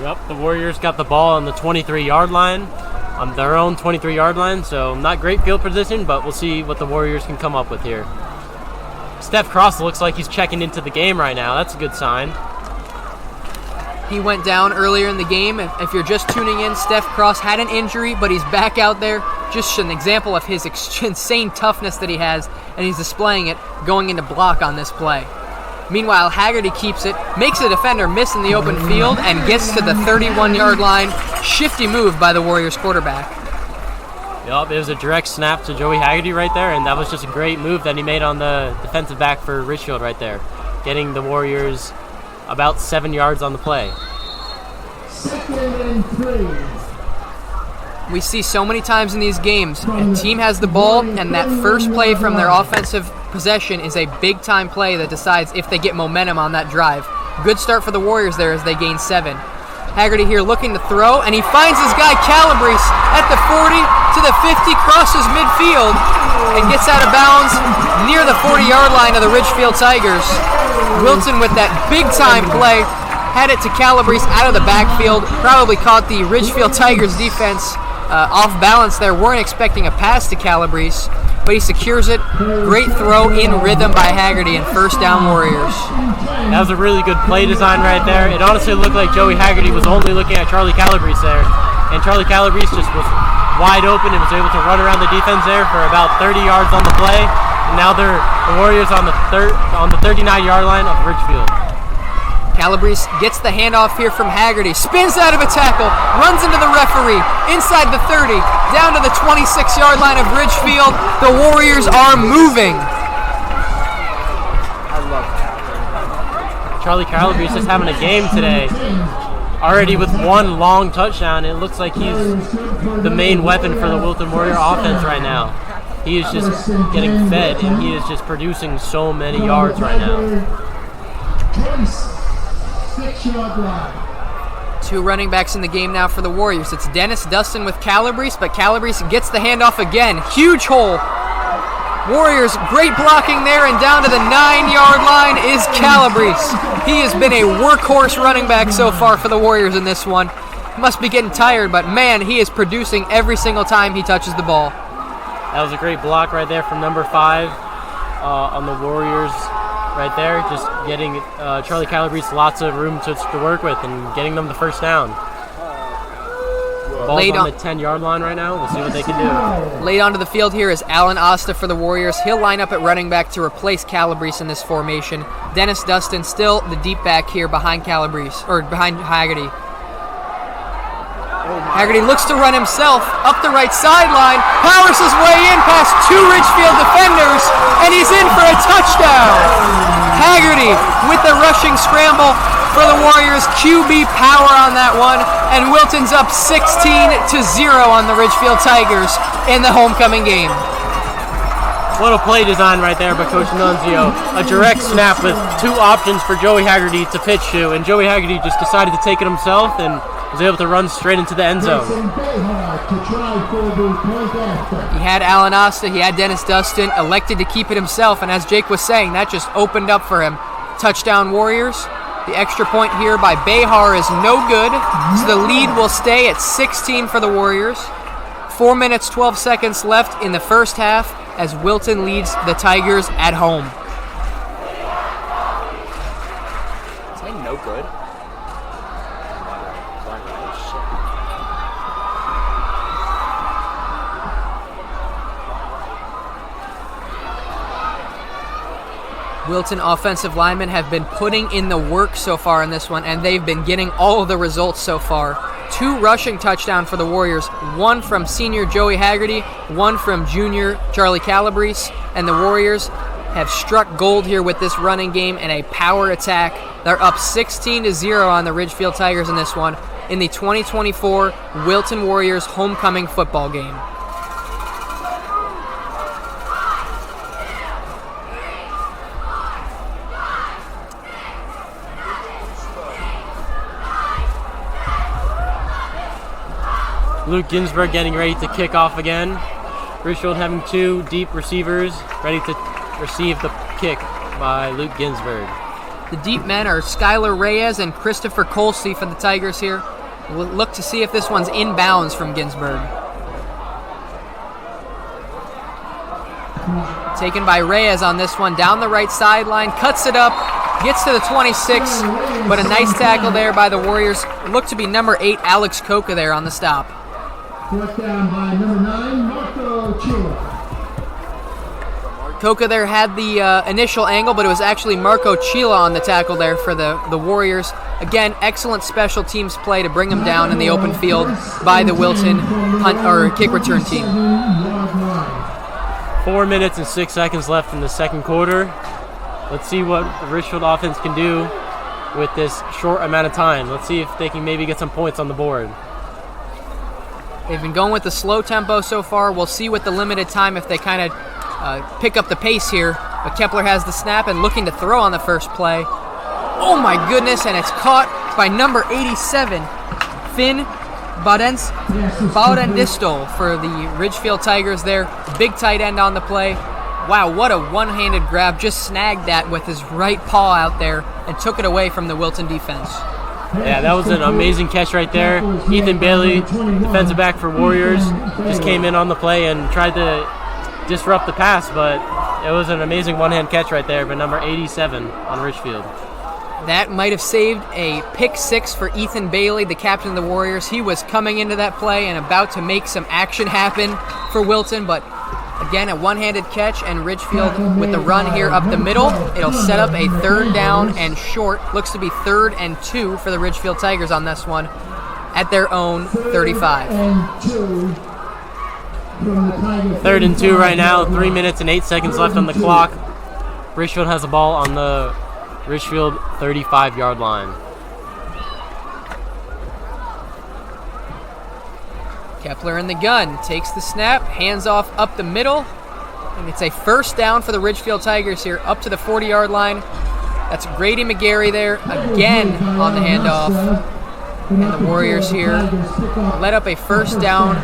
Yep, the Warriors got the ball on the 23-yard line, on their own 23-yard line, so not great field position, but we'll see what the Warriors can come up with here. Steph Cross looks like he's checking into the game right now. That's a good sign. He went down earlier in the game. If you're just tuning in, Steph Cross had an injury, but he's back out there. Just an example of his insane toughness that he has, and he's displaying it going into block on this play. Meanwhile, Haggerty keeps it, makes a defender miss in the open field, and gets to the 31-yard line. Shifty move by the Warriors quarterback. Yup, it was a direct snap to Joey Haggerty right there, and that was just a great move that he made on the defensive back for Ridgefield right there, getting the Warriors about 7 yards on the play. 2nd and 3. We see so many times in these games, a team has the ball, and that first play from their offensive possession is a big-time play that decides if they get momentum on that drive. Good start for the Warriors there as they gain 7. Haggerty here looking to throw, and he finds his guy Calabrese at the 40 to the 50, crosses midfield, and gets out of bounds near the 40-yard line of the Ridgefield Tigers. Wilton with that big-time play, had it to Calabrese out of the backfield, probably caught the Ridgefield Tigers defense off balance there. Weren't expecting a pass to Calabrese, but he secures it. Great throw in rhythm by Haggerty, and first down Warriors. That was a really good play design right there. It honestly looked like Joey Haggerty was only looking at Charlie Calabrese there, and Charlie Calabrese just was wide open and was able to run around the defense there for about 30 yards on the play. And now the Warriors on the 39-yard line of Ridgefield. Calabrese gets the handoff here from Haggerty, spins out of a tackle, runs into the referee, inside the 30, down to the 26-yard line of Ridgefield. The Warriors are moving. I love that. Charlie Calabrese is having a game today. Already with one long touchdown, it looks like he's the main weapon for the Wilton Warrior offense right now. He is just getting fed, and he is just producing so many yards right now. 6-yard line. 2 running backs in the game now for the Warriors. It's Dennis Dustin with Calabrese, but Calabrese gets the handoff again. Huge hole. Warriors, great blocking there, and down to the 9-yard line is Calabrese. He has been a workhorse running back so far for the Warriors in this one. Must be getting tired, but man, he is producing every single time he touches the ball. That was a great block right there from number 5 on the Warriors right there. Just getting Charlie Calabrese lots of room to work with and getting them the first down. Ball's on the 10-yard line right now. We'll see what they can do. Laid onto the field here is Alan Asta for the Warriors. He'll line up at running back to replace Calabrese in this formation. Dennis Dustin still the deep back here behind Calabrese, or behind Haggerty. Haggerty looks to run himself up the right sideline, powers his way in past 2 Ridgefield defenders, and he's in for a touchdown. Haggerty with the rushing scramble for the Warriors. QB power on that one, and Wilton's up 16-0 on the Ridgefield Tigers in the homecoming game. What a play design right there by Coach Nunzio. A direct snap with 2 options for Joey Haggerty to pitch to, and Joey Haggerty just decided to take it himself and was able to run straight into the end zone. He had Alan Asta, he had Dennis Dustin, elected to keep it himself, and as Jake was saying, that just opened up for him. Touchdown Warriors. The extra point here by Behar is no good, so the lead will stay at 16 for the Warriors. 4 minutes, 12 seconds left in the first half as Wilton leads the Tigers at home. Is that no good? Wilton offensive linemen have been putting in the work so far in this one, and they've been getting all of the results so far. 2 rushing touchdowns for the Warriors, 1 from senior Joey Haggerty, 1 from junior Charlie Calabrese, and the Warriors have struck gold here with this running game and a power attack. They're up 16-0 on the Ridgefield Tigers in this one in the 2024 Wilton Warriors homecoming football game. Luke Ginsburg getting ready to kick off again. Ridgefield having 2 deep receivers ready to receive the kick by Luke Ginsburg. The deep men are Skylar Reyes and Christopher Colsey for the Tigers here. We'll look to see if this one's inbounds from Ginsburg. Taken by Reyes on this one, down the right sideline, cuts it up, gets to the 26, but a nice tackle there by the Warriors. Look to be number 8, Alex Coca there on the stop. Fourth down by number 9, Marco Chila. Coca there had the initial angle, but it was actually Marco Chila on the tackle there for the Warriors. Again, excellent special teams play to bring him down in the open field by the Wilton kick return team. 4 minutes and 6 seconds left in the second quarter. Let's see what the Ridgefield offense can do with this short amount of time. Let's see if they can maybe get some points on the board. They've been going with the slow tempo so far. We'll see with the limited time if they kind of pick up the pace here. But Kepler has the snap and looking to throw on the first play. Oh my goodness, and it's caught by number 87, Finn Baudendistel for the Ridgefield Tigers there. Big tight end on the play. Wow, what a one-handed grab. Just snagged that with his right paw out there and took it away from the Wilton defense. Yeah, that was an amazing catch right there. Ethan Bailey, defensive back for Warriors, just came in on the play and tried to disrupt the pass, but it was an amazing one-hand catch right there by number 87 on Ridgefield. That might have saved a pick 6 for Ethan Bailey, the captain of the Warriors. He was coming into that play and about to make some action happen for Wilton, but again, a one-handed catch, and Ridgefield with the run here up the middle. It'll set up a third down and short. Looks to be 3rd and 2 for the Ridgefield Tigers on this one at their own 35. 3rd and 2 right now, 3 minutes and 8 seconds left on the clock. Ridgefield has the ball on the Ridgefield 35-yard line. Kepler in the gun, takes the snap, hands off up the middle, and it's a first down for the Ridgefield Tigers here, up to the 40-yard line. That's Grady McGarry there, again on the handoff. And the Warriors here let up a first down.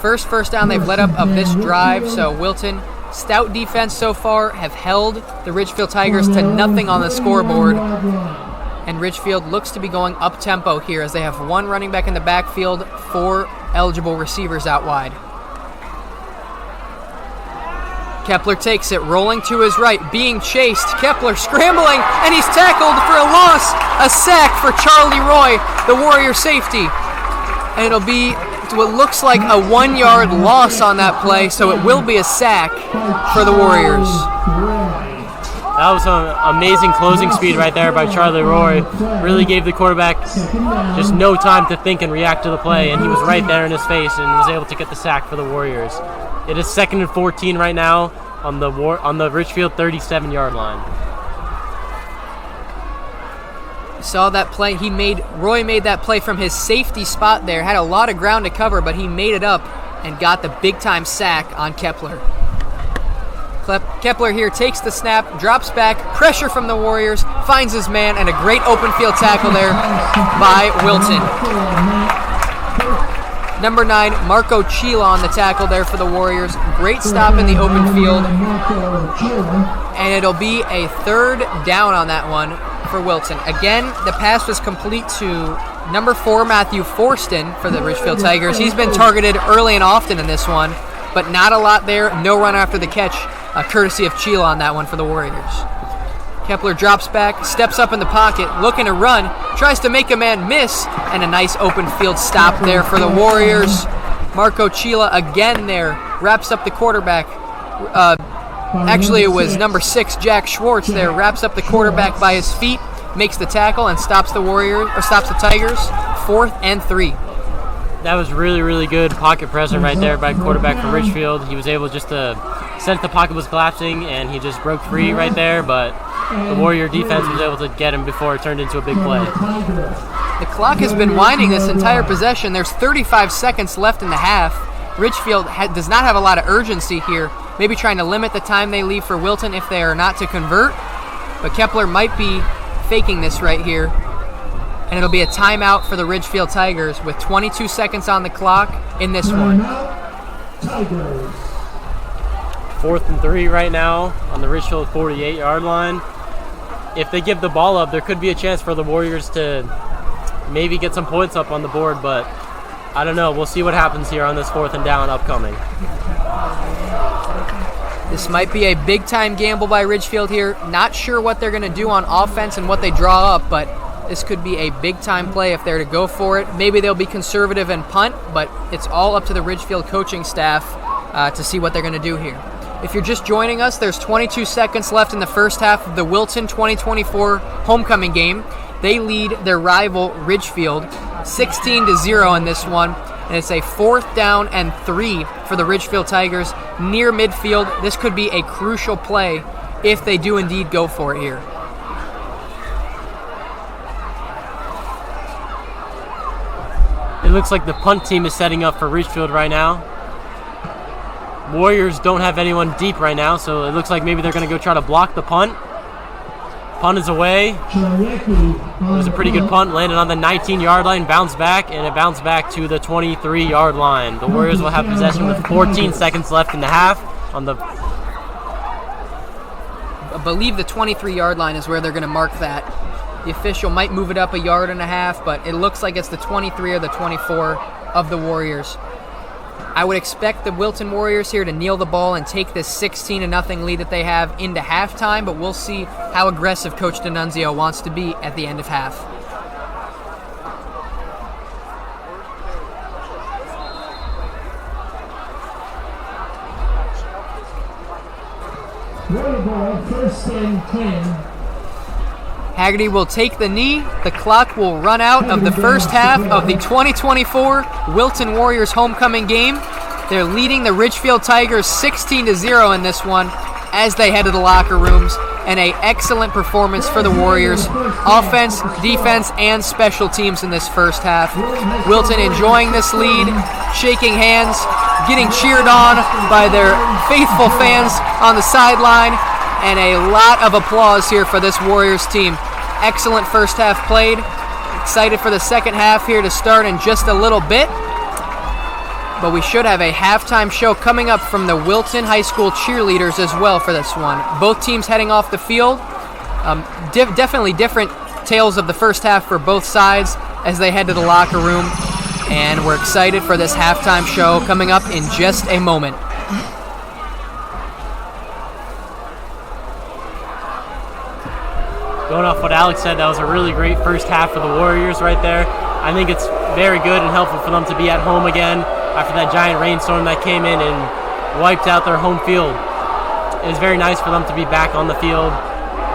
First down they've let up of this drive, so Wilton, stout defense so far, have held the Ridgefield Tigers to nothing on the scoreboard. And Ridgefield looks to be going up-tempo here as they have 1 running back in the backfield, 4 eligible receivers out wide. Kepler takes it, rolling to his right, being chased. Kepler scrambling, and he's tackled for a loss. A sack for Charlie Roy, the Warrior safety. And it'll be what looks like a 1-yard loss on that play, so it will be a sack for the Warriors. That was an amazing closing speed right there by Charlie Roy. Really gave the quarterback just no time to think and react to the play, and he was right there in his face and was able to get the sack for the Warriors. It is 2nd and 14 right now on the Ridgefield 37-yard line. Saw that play. Roy made that play from his safety spot there. Had a lot of ground to cover, but he made it up and got the big-time sack on Kepler. Kepler here takes the snap, drops back, pressure from the Warriors, finds his man, and a great open field tackle there by Wilton. Number 9, Marco Chila on the tackle there for the Warriors. Great stop in the open field. And it'll be a 3rd down on that one for Wilton. Again, the pass was complete to number 4, Matthew Forston for the Ridgefield Tigers. He's been targeted early and often in this one, but not a lot there. No run after the catch, courtesy of Chila on that one for the Warriors. Kepler drops back, steps up in the pocket, looking to run, tries to make a man miss, and a nice open field stop there for the Warriors. Marco Chila again there, wraps up the quarterback. Actually, it was number 6, Jack Schwartz there, wraps up the quarterback by his feet, makes the tackle, and stops the Tigers. 4th and 3. That was really, really good pocket presser right there by quarterback from Ridgefield. He was able just to sense the pocket was collapsing, and he just broke free right there, but the Warrior defense was able to get him before it turned into a big play. The clock has been winding this entire possession. There's 35 seconds left in the half. Ridgefield does not have a lot of urgency here, maybe trying to limit the time they leave for Wilton if they are not to convert, but Kepler might be faking this right here. And it'll be a timeout for the Ridgefield Tigers with 22 seconds on the clock in this one. 4th and 3 right now on the Ridgefield 48-yard line. if they give the ball up, there could be a chance for the Warriors to maybe get some points up on the board, but I don't know. We'll see what happens here on this 4th and down upcoming. This might be a big-time gamble by Ridgefield here. Not sure what they're going to do on offense and what they draw up, but this could be a big-time play if they're to go for it. Maybe they'll be conservative and punt, but it's all up to the Ridgefield coaching staff to see what they're going to do here. If you're just joining us, there's 22 seconds left in the first half of the Wilton 2024 homecoming game. They lead their rival Ridgefield 16-0 in this one, and it's a 4th down and 3 for the Ridgefield Tigers near midfield. This could be a crucial play if they do indeed go for it here. It looks like the punt team is setting up for Ridgefield right now. Warriors don't have anyone deep right now, so it looks like maybe they're going to go try to block the punt. Punt is away. It was a pretty good punt, landed on the 19-yard line, bounced back, and it bounced back to the 23-yard line. The Warriors will have possession with 14 seconds left in the half. I believe the 23-yard line is where they're going to mark that. The official might move it up a yard and a half, but it looks like it's the 23 or the 24 of the Warriors. I would expect the Wilton Warriors here to kneel the ball and take this 16-0 lead that they have into halftime, but we'll see how aggressive Coach D'Annunzio wants to be at the end of half. Warrior ball, 1st and 10. Haggerty will take the knee. The clock will run out of the first half of the 2024 Wilton Warriors homecoming game. They're leading the Ridgefield Tigers 16-0 in this one as they head to the locker rooms. And an excellent performance for the Warriors. Offense, defense, and special teams in this first half. Wilton enjoying this lead, shaking hands, getting cheered on by their faithful fans on the sideline. And a lot of applause here for this Warriors team. Excellent first half played. Excited for the second half here to start in just a little bit. But we should have a halftime show coming up from the Wilton High School cheerleaders as well for this one. Both teams heading off the field. Definitely different tales of the first half for both sides as they head to the locker room. And we're excited for this halftime show coming up in just a moment. Going off what Alex said, that was a really great first half for the Warriors right there. I think it's very good and helpful for them to be at home again after that giant rainstorm that came in and wiped out their home field. It was very nice for them to be back on the field,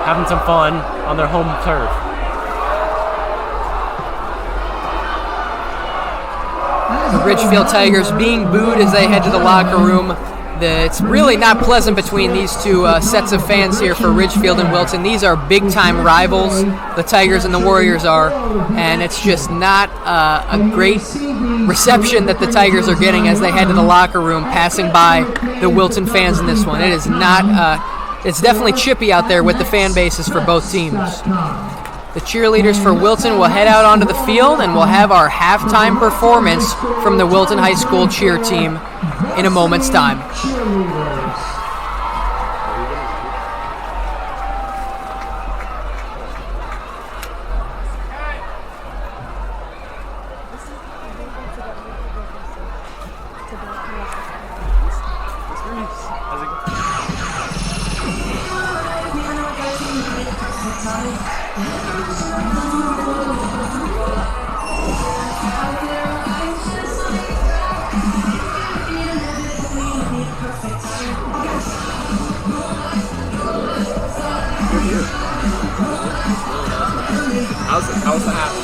having some fun on their home turf. The Ridgefield Tigers being booed as they head to the locker room. It's really not pleasant between these two sets of fans here for Ridgefield and Wilton. These are big-time rivals, the Tigers and the Warriors are, and it's just not a great reception that the Tigers are getting as they head to the locker room, passing by the Wilton fans in this one. It is not, it's definitely chippy out there with the fan bases for both teams. The cheerleaders for Wilton will head out onto the field, and we'll have our halftime performance from the Wilton High School cheer team in a moment's time. How's the half?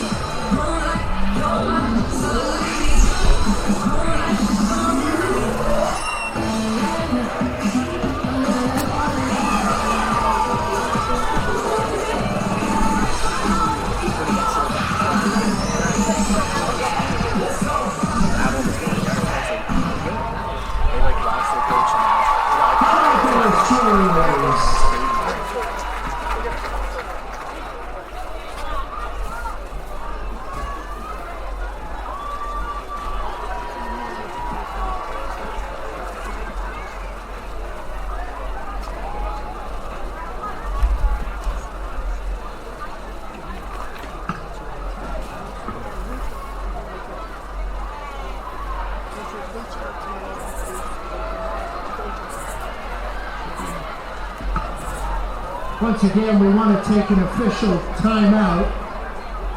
Once again, we want to take an official timeout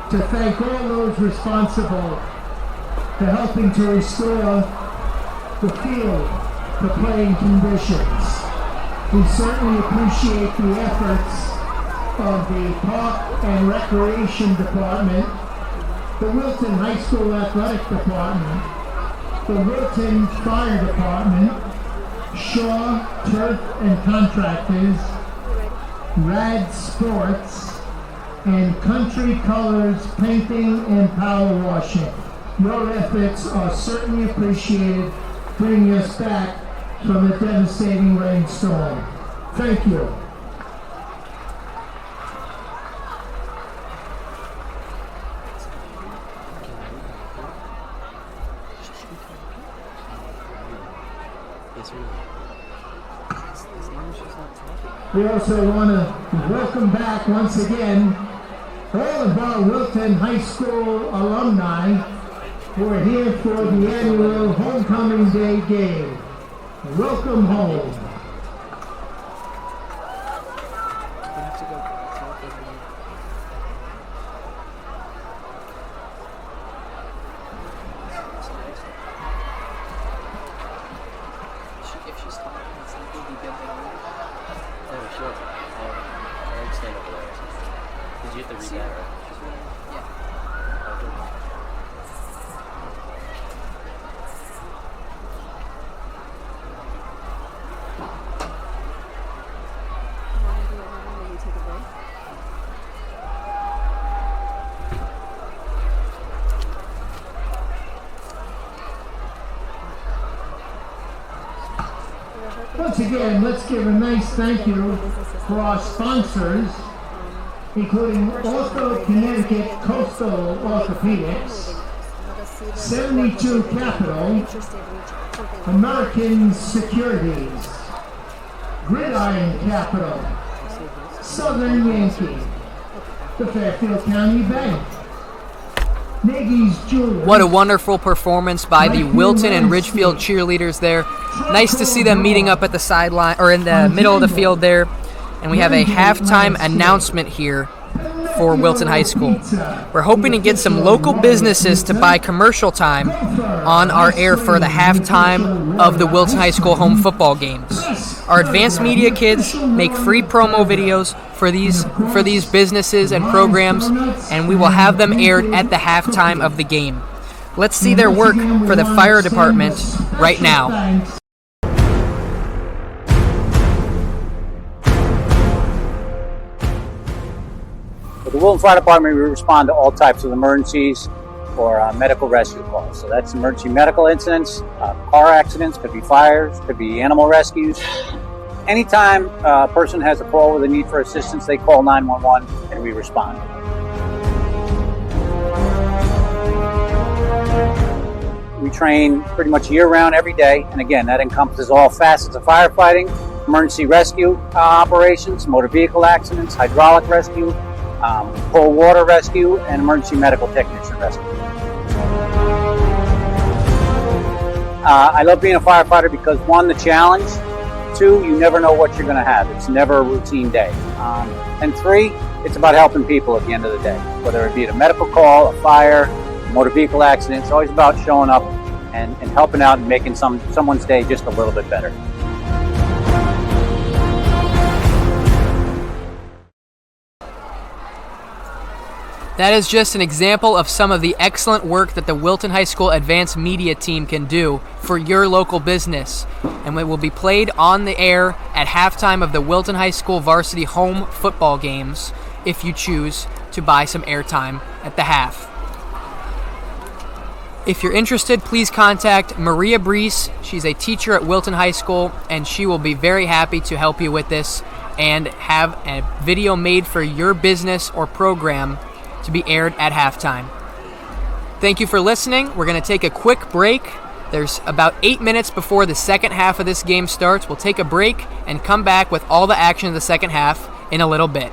to thank all those responsible for helping to restore the field to playing conditions. We certainly appreciate the efforts of the Park and Recreation Department, the Wilton High School Athletic Department, the Wilton Fire Department, Shaw Turf and Contractors, Rad Sports, and Country Colors Painting and Power Washing. Your efforts are certainly appreciated, bringing us back from a devastating rainstorm. Thank you. We also want to welcome back once again all of our Wilton High School alumni who are here for the annual Homecoming Day game. Welcome home. If she's talking, it's like we'll be good there. Oh, sure. I'll stand over there. Did you have to read that, right? Once again, let's give a nice thank you for our sponsors, including Ortho Connecticut Coastal Orthopedics, 72 Capital, American Securities, Gridiron Capital, Southern Yankee, the Fairfield County Bank, Nagy's Jewelry. What a wonderful performance by the Wilton and Ridgefield cheerleaders there. Nice to see them meeting up at the sideline or in the middle of the field there. And we have a halftime announcement here for Wilton High School. We're hoping to get some local businesses to buy commercial time on our air for the halftime of the Wilton High School home football games. Our advanced media kids make free promo videos for these businesses and programs, and we will have them aired at the halftime of the game. Let's see their work for the fire department right now. With the Wilton Fire Department, we respond to all types of emergencies or medical rescue calls. So that's emergency medical incidents, car accidents, could be fires, could be animal rescues. Anytime a person has a call with a need for assistance, they call 911 and we respond. We train pretty much year-round every day, and again, that encompasses all facets of firefighting, emergency rescue operations, motor vehicle accidents, hydraulic rescue, cold water rescue, and emergency medical technician rescue. I love being a firefighter because, one, the challenge, two, you never know what you're going to have. It's never a routine day. And three, it's about helping people at the end of the day, whether it be a medical call, a fire, a motor vehicle accident. It's always about showing up and helping out and making someone's day just a little bit better. That is just an example of some of the excellent work that the Wilton High School Advanced Media team can do for your local business. And it will be played on the air at halftime of the Wilton High School varsity home football games if you choose to buy some airtime at the half. If you're interested, please contact Maria Brees. She's a teacher at Wilton High School, and she will be very happy to help you with this and have a video made for your business or program to be aired at halftime. Thank you for listening. We're going to take a quick break. There's about 8 minutes before the second half of this game starts. We'll take a break and come back with all the action of the second half in a little bit.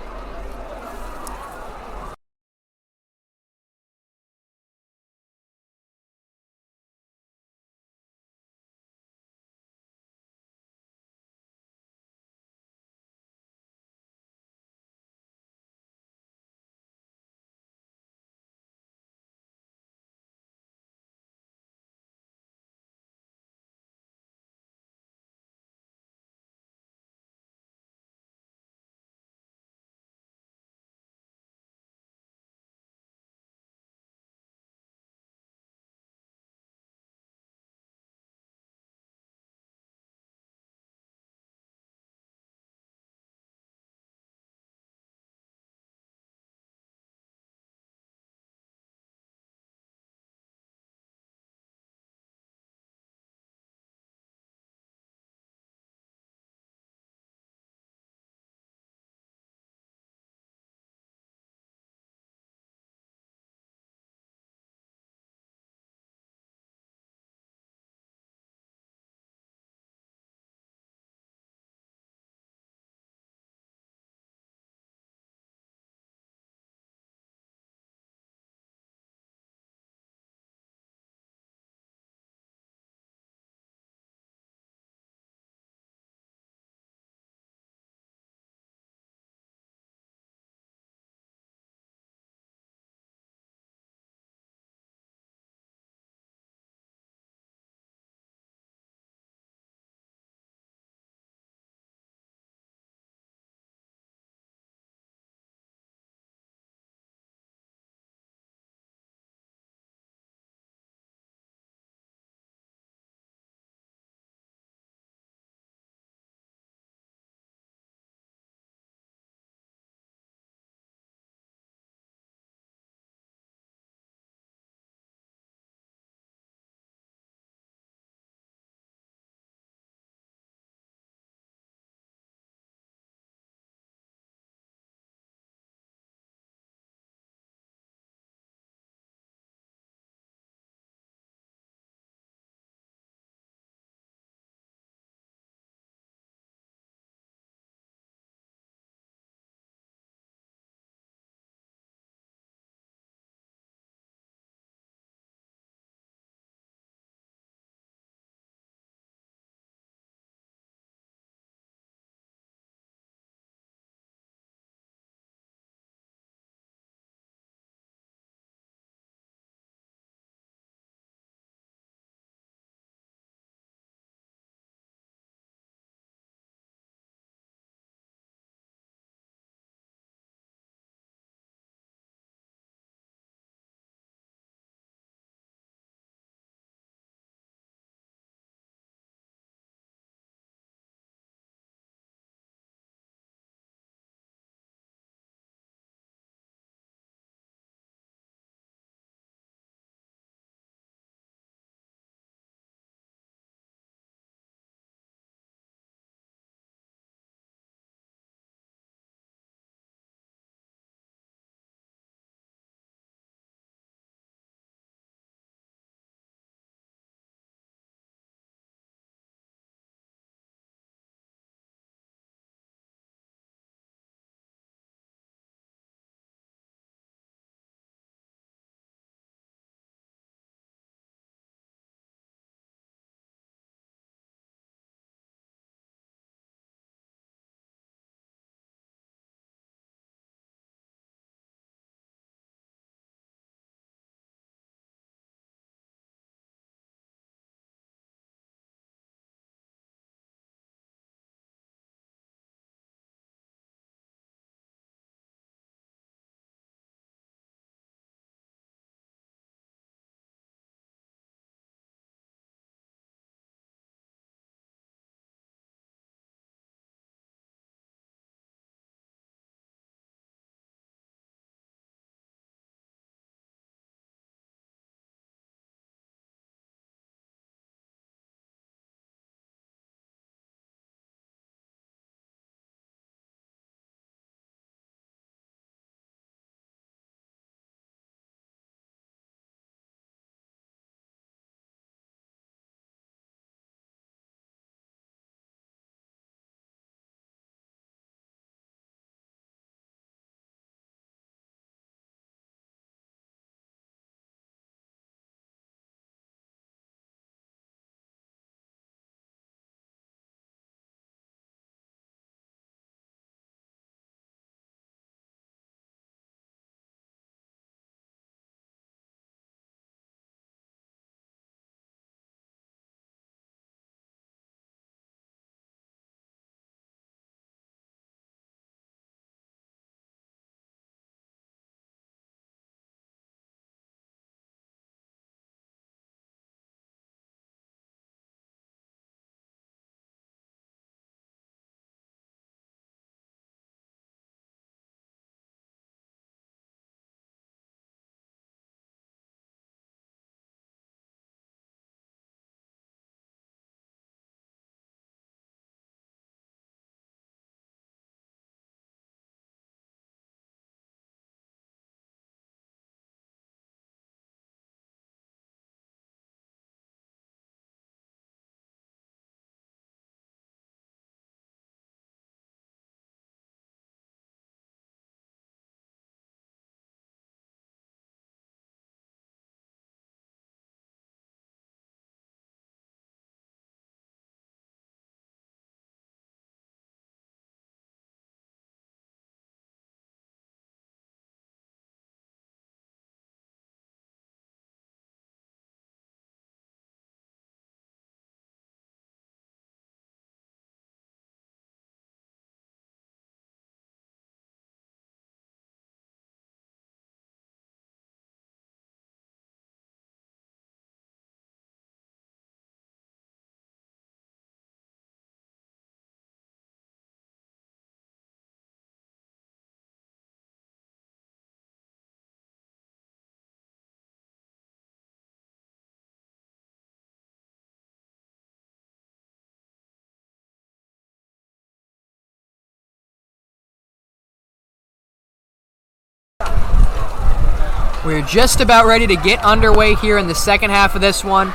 We're just about ready to get underway here in the second half of this one.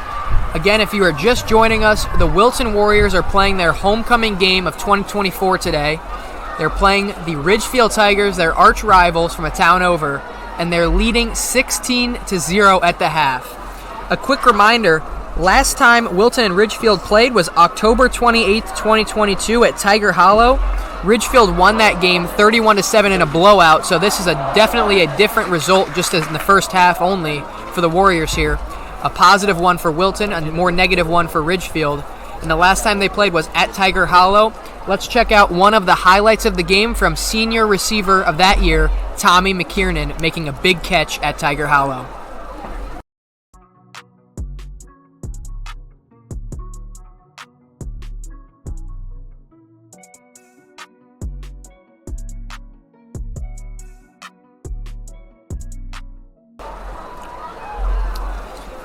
Again, if you are just joining us, the Wilton Warriors are playing their homecoming game of 2024 today. They're playing the Ridgefield Tigers, their arch rivals from a town over, and they're leading 16-0 at the half. A quick reminder, last time Wilton and Ridgefield played was October 28th, 2022 at Tiger Hollow. Ridgefield won that game 31-7 in a blowout, so this is definitely a different result just as in the first half only for the Warriors here. A positive one for Wilton, a more negative one for Ridgefield. And the last time they played was at Tiger Hollow. Let's check out one of the highlights of the game from senior receiver of that year, Tommy McKiernan, making a big catch at Tiger Hollow.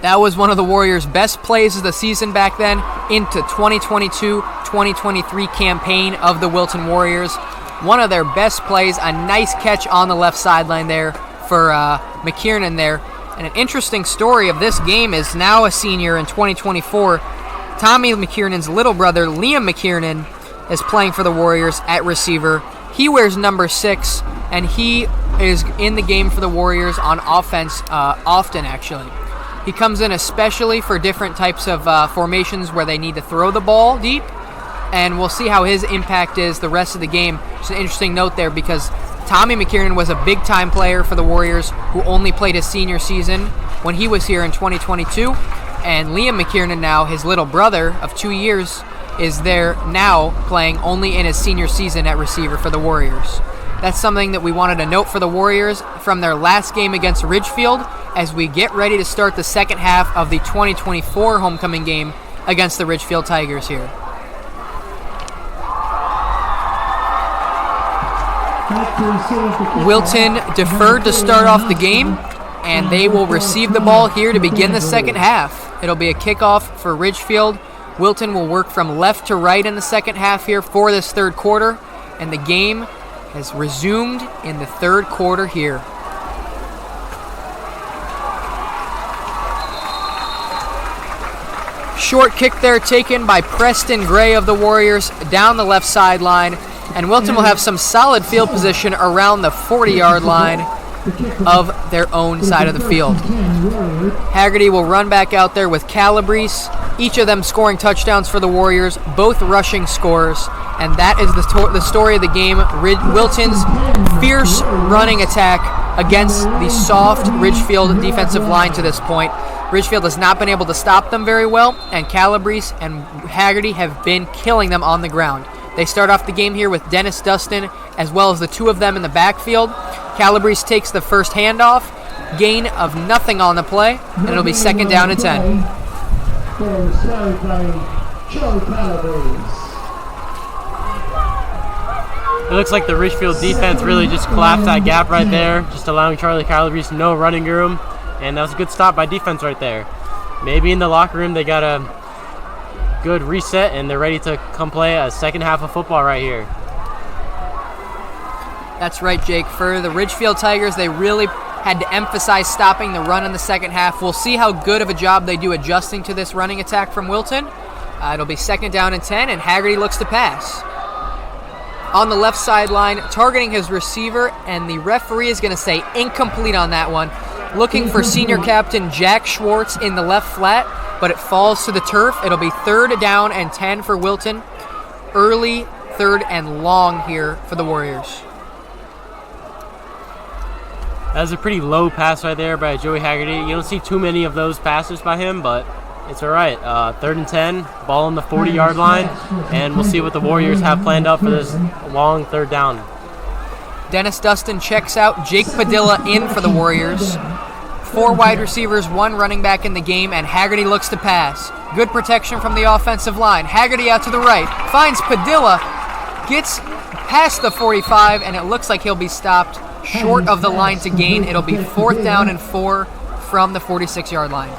That was one of the Warriors' best plays of the season back then into 2022-2023 campaign of the Wilton Warriors. One of their best plays, a nice catch on the left sideline there for McKiernan there. And an interesting story of this game is now a senior in 2024. Tommy McKiernan's little brother, Liam McKiernan, is playing for the Warriors at receiver. He wears number 6, and he is in the game for the Warriors on offense often, actually. He comes in especially for different types of formations where they need to throw the ball deep, and we'll see how his impact is the rest of the game. It's an interesting note there because Tommy McKiernan was a big-time player for the Warriors who only played his senior season when he was here in 2022, and Liam McKiernan now, his little brother of 2 years, is there now playing only in his senior season at receiver for the Warriors. That's something that we wanted to note for the Warriors from their last game against Ridgefield as we get ready to start the second half of the 2024 homecoming game against the Ridgefield Tigers here. Wilton deferred to start off the game, and they will receive the ball here to begin the second half. It'll be a kickoff for Ridgefield. Wilton will work from left to right in the second half here for this third quarter, and the game has resumed in the third quarter here. Short kick there taken by Preston Gray of the Warriors down the left sideline, and Wilton will have some solid field position around the 40-yard line of their own side of the field. Haggerty will run back out there with Calabrese, each of them scoring touchdowns for the Warriors, both rushing scores, and that is the story of the game. Wilton's fierce running attack against the soft Ridgefield defensive line to this point. Ridgefield has not been able to stop them very well, and Calabrese and Haggerty have been killing them on the ground. They start off the game here with Dennis Dustin, as well as the two of them in the backfield. Calabrese takes the first handoff, gain of nothing on the play, and it'll be second down and 10. It looks like the Ridgefield defense really just collapsed that gap right there, just allowing Charlie Calabrese no running room. And that was a good stop by defense right there. Maybe in the locker room they got a good reset and they're ready to come play a second half of football right here. That's right, Jake. For the Ridgefield Tigers, they really had to emphasize stopping the run in the second half. We'll see how good of a job they do adjusting to this running attack from Wilton. It'll be second down and 10, and Haggerty looks to pass. On the left sideline, targeting his receiver, and the referee is going to say incomplete on that one. Looking for senior captain Jack Schwartz in the left flat, but it falls to the turf. It'll be third down and 10 for Wilton. Early third and long here for the Warriors. That was a pretty low pass right there by Joey Haggerty. You don't see too many of those passes by him, but it's all right. Third and 10, ball on the 40-yard line, and we'll see what the Warriors have planned up for this long third down. Dennis Dustin checks out. Jake Padilla in for the Warriors. 4 wide receivers, 1 running back in the game, and Haggerty looks to pass. Good protection from the offensive line. Haggerty out to the right, finds Padilla, gets past the 45, and it looks like he'll be stopped short of the line to gain. It'll be fourth down and 4 from the 46-yard line.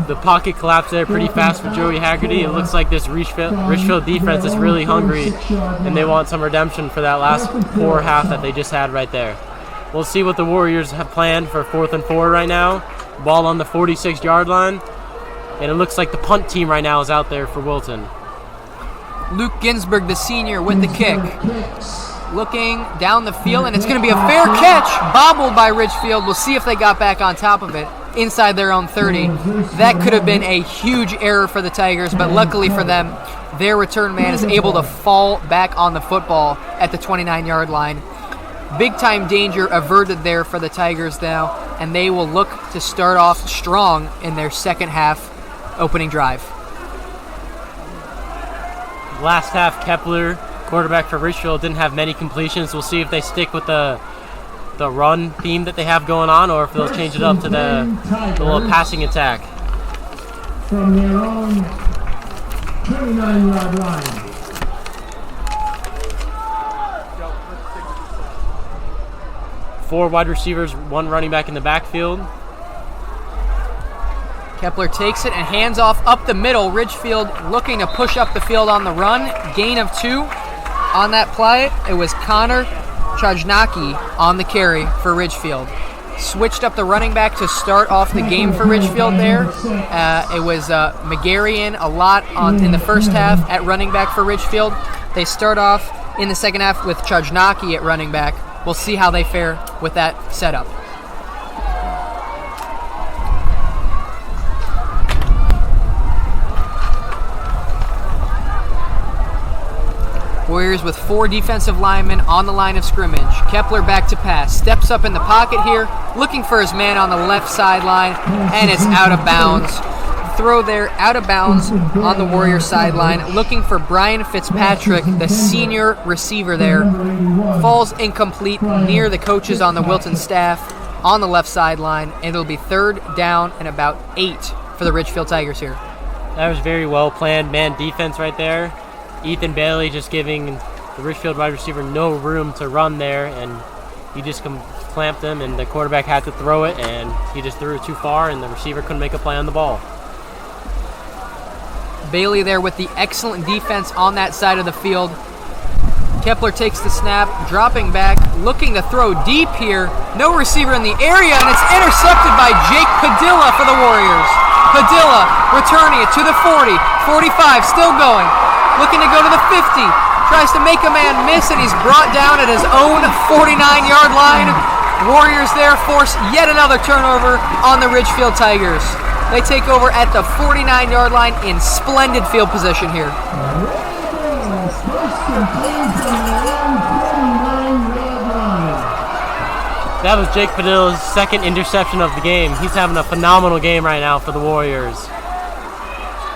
The pocket collapsed there pretty fast for Joey Haggerty. It looks like this Ridgefield defense is really hungry, and they want some redemption for that last poor half that they just had right there. we'll see what the Warriors have planned for 4th and 4 right now. Ball on the 46-yard line. And it looks like the punt team right now is out there for Wilton. Luke Ginsburg, the senior, with the kick. Looking down the field, and it's going to be a fair catch. Bobbled by Ridgefield. We'll see if they got back on top of it inside their own 30. That could have been a huge error for the Tigers, but luckily for them, their return man is able to fall back on the football at the 29-yard line. Big-time danger averted there for the Tigers now, and they will look to start off strong in their second half opening drive. Last half, Kepler, quarterback for Ridgefield, didn't have many completions. We'll see if they stick with the run theme that they have going on, or if they'll change it up to the little passing attack. From their own 29-yard line. Four wide receivers, one running back in the backfield. Kepler takes it and hands off up the middle. Ridgefield looking to push up the field on the run. Gain of 2 on that play. It was Connor Chajnacki on the carry for Ridgefield. Switched up the running back to start off the game for Ridgefield there. It was McGarrian a lot in the first half at running back for Ridgefield. They start off in the second half with Chajnacki at running back. We'll see how they fare with that setup. Warriors with 4 defensive linemen on the line of scrimmage. Kepler back to pass. Steps up in the pocket here, looking for his man on the left sideline, and it's out of bounds. Throw there, out of bounds on the Warrior sideline. Looking for Brian Fitzpatrick, the senior receiver there. Falls incomplete near the coaches on the Wilton staff on the left sideline, and it'll be 3rd down and about 8 for the Ridgefield Tigers here. That was very well planned man defense right there. Ethan Bailey just giving the Ridgefield wide receiver no room to run there, and he just clamped him, and the quarterback had to throw it, and he just threw it too far, and the receiver couldn't make a play on the ball. Bailey there with the excellent defense on that side of the field. Kepler takes the snap, dropping back, looking to throw deep here. No receiver in the area, and it's intercepted by Jake Padilla for the Warriors. Padilla returning it to the 40, 45, still going. Looking to go to the 50. Tries to make a man miss, and he's brought down at his own 49-yard line. Warriors there force yet another turnover on the Ridgefield Tigers. They take over at the 49-yard line in splendid field position here. That was Jake Padilla's 2nd interception of the game. He's having a phenomenal game right now for the Warriors.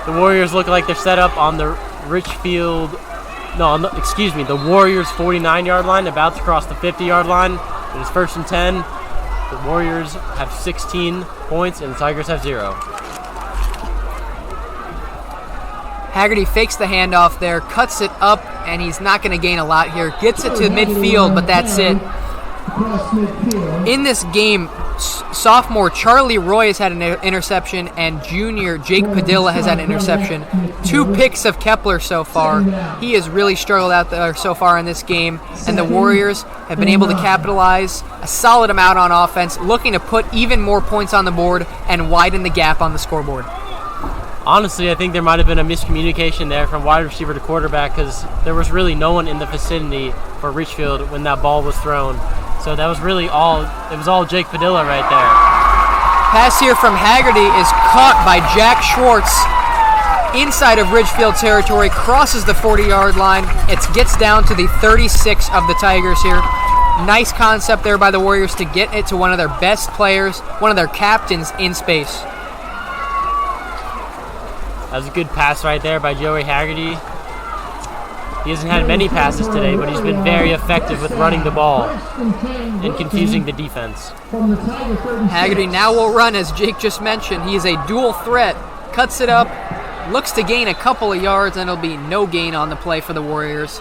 The Warriors look like they're set up on the Ridgefield, the Warriors 49-yard line, about to cross the 50-yard line. It is 1st and 10. The Warriors have 16 points and the Tigers have 0. Haggerty fakes the handoff there, cuts it up, and he's not going to gain a lot here. Gets it to midfield, but that's it. In this game, sophomore Charlie Roy has had an interception, and junior Jake Padilla has had an interception. 2 picks of Kepler so far. He has really struggled out there so far in this game, and the Warriors have been able to capitalize a solid amount on offense, looking to put even more points on the board and widen the gap on the scoreboard. Honestly, I think there might have been a miscommunication there from wide receiver to quarterback, because there was really no one in the vicinity for Ridgefield when that ball was thrown. So that was really all Jake Padilla right there. Pass here from Haggerty is caught by Jack Schwartz inside of Ridgefield territory, crosses the 40-yard line. It gets down to the 36 of the Tigers here. Nice concept there by the Warriors to get it to one of their best players, one of their captains in space. That was a good pass right there by Joey Haggerty. He hasn't had many passes today, but he's been very effective with running the ball and confusing the defense. Haggerty now will run, as Jake just mentioned. He is a dual threat. Cuts it up, looks to gain a couple of yards, and it'll be no gain on the play for the Warriors.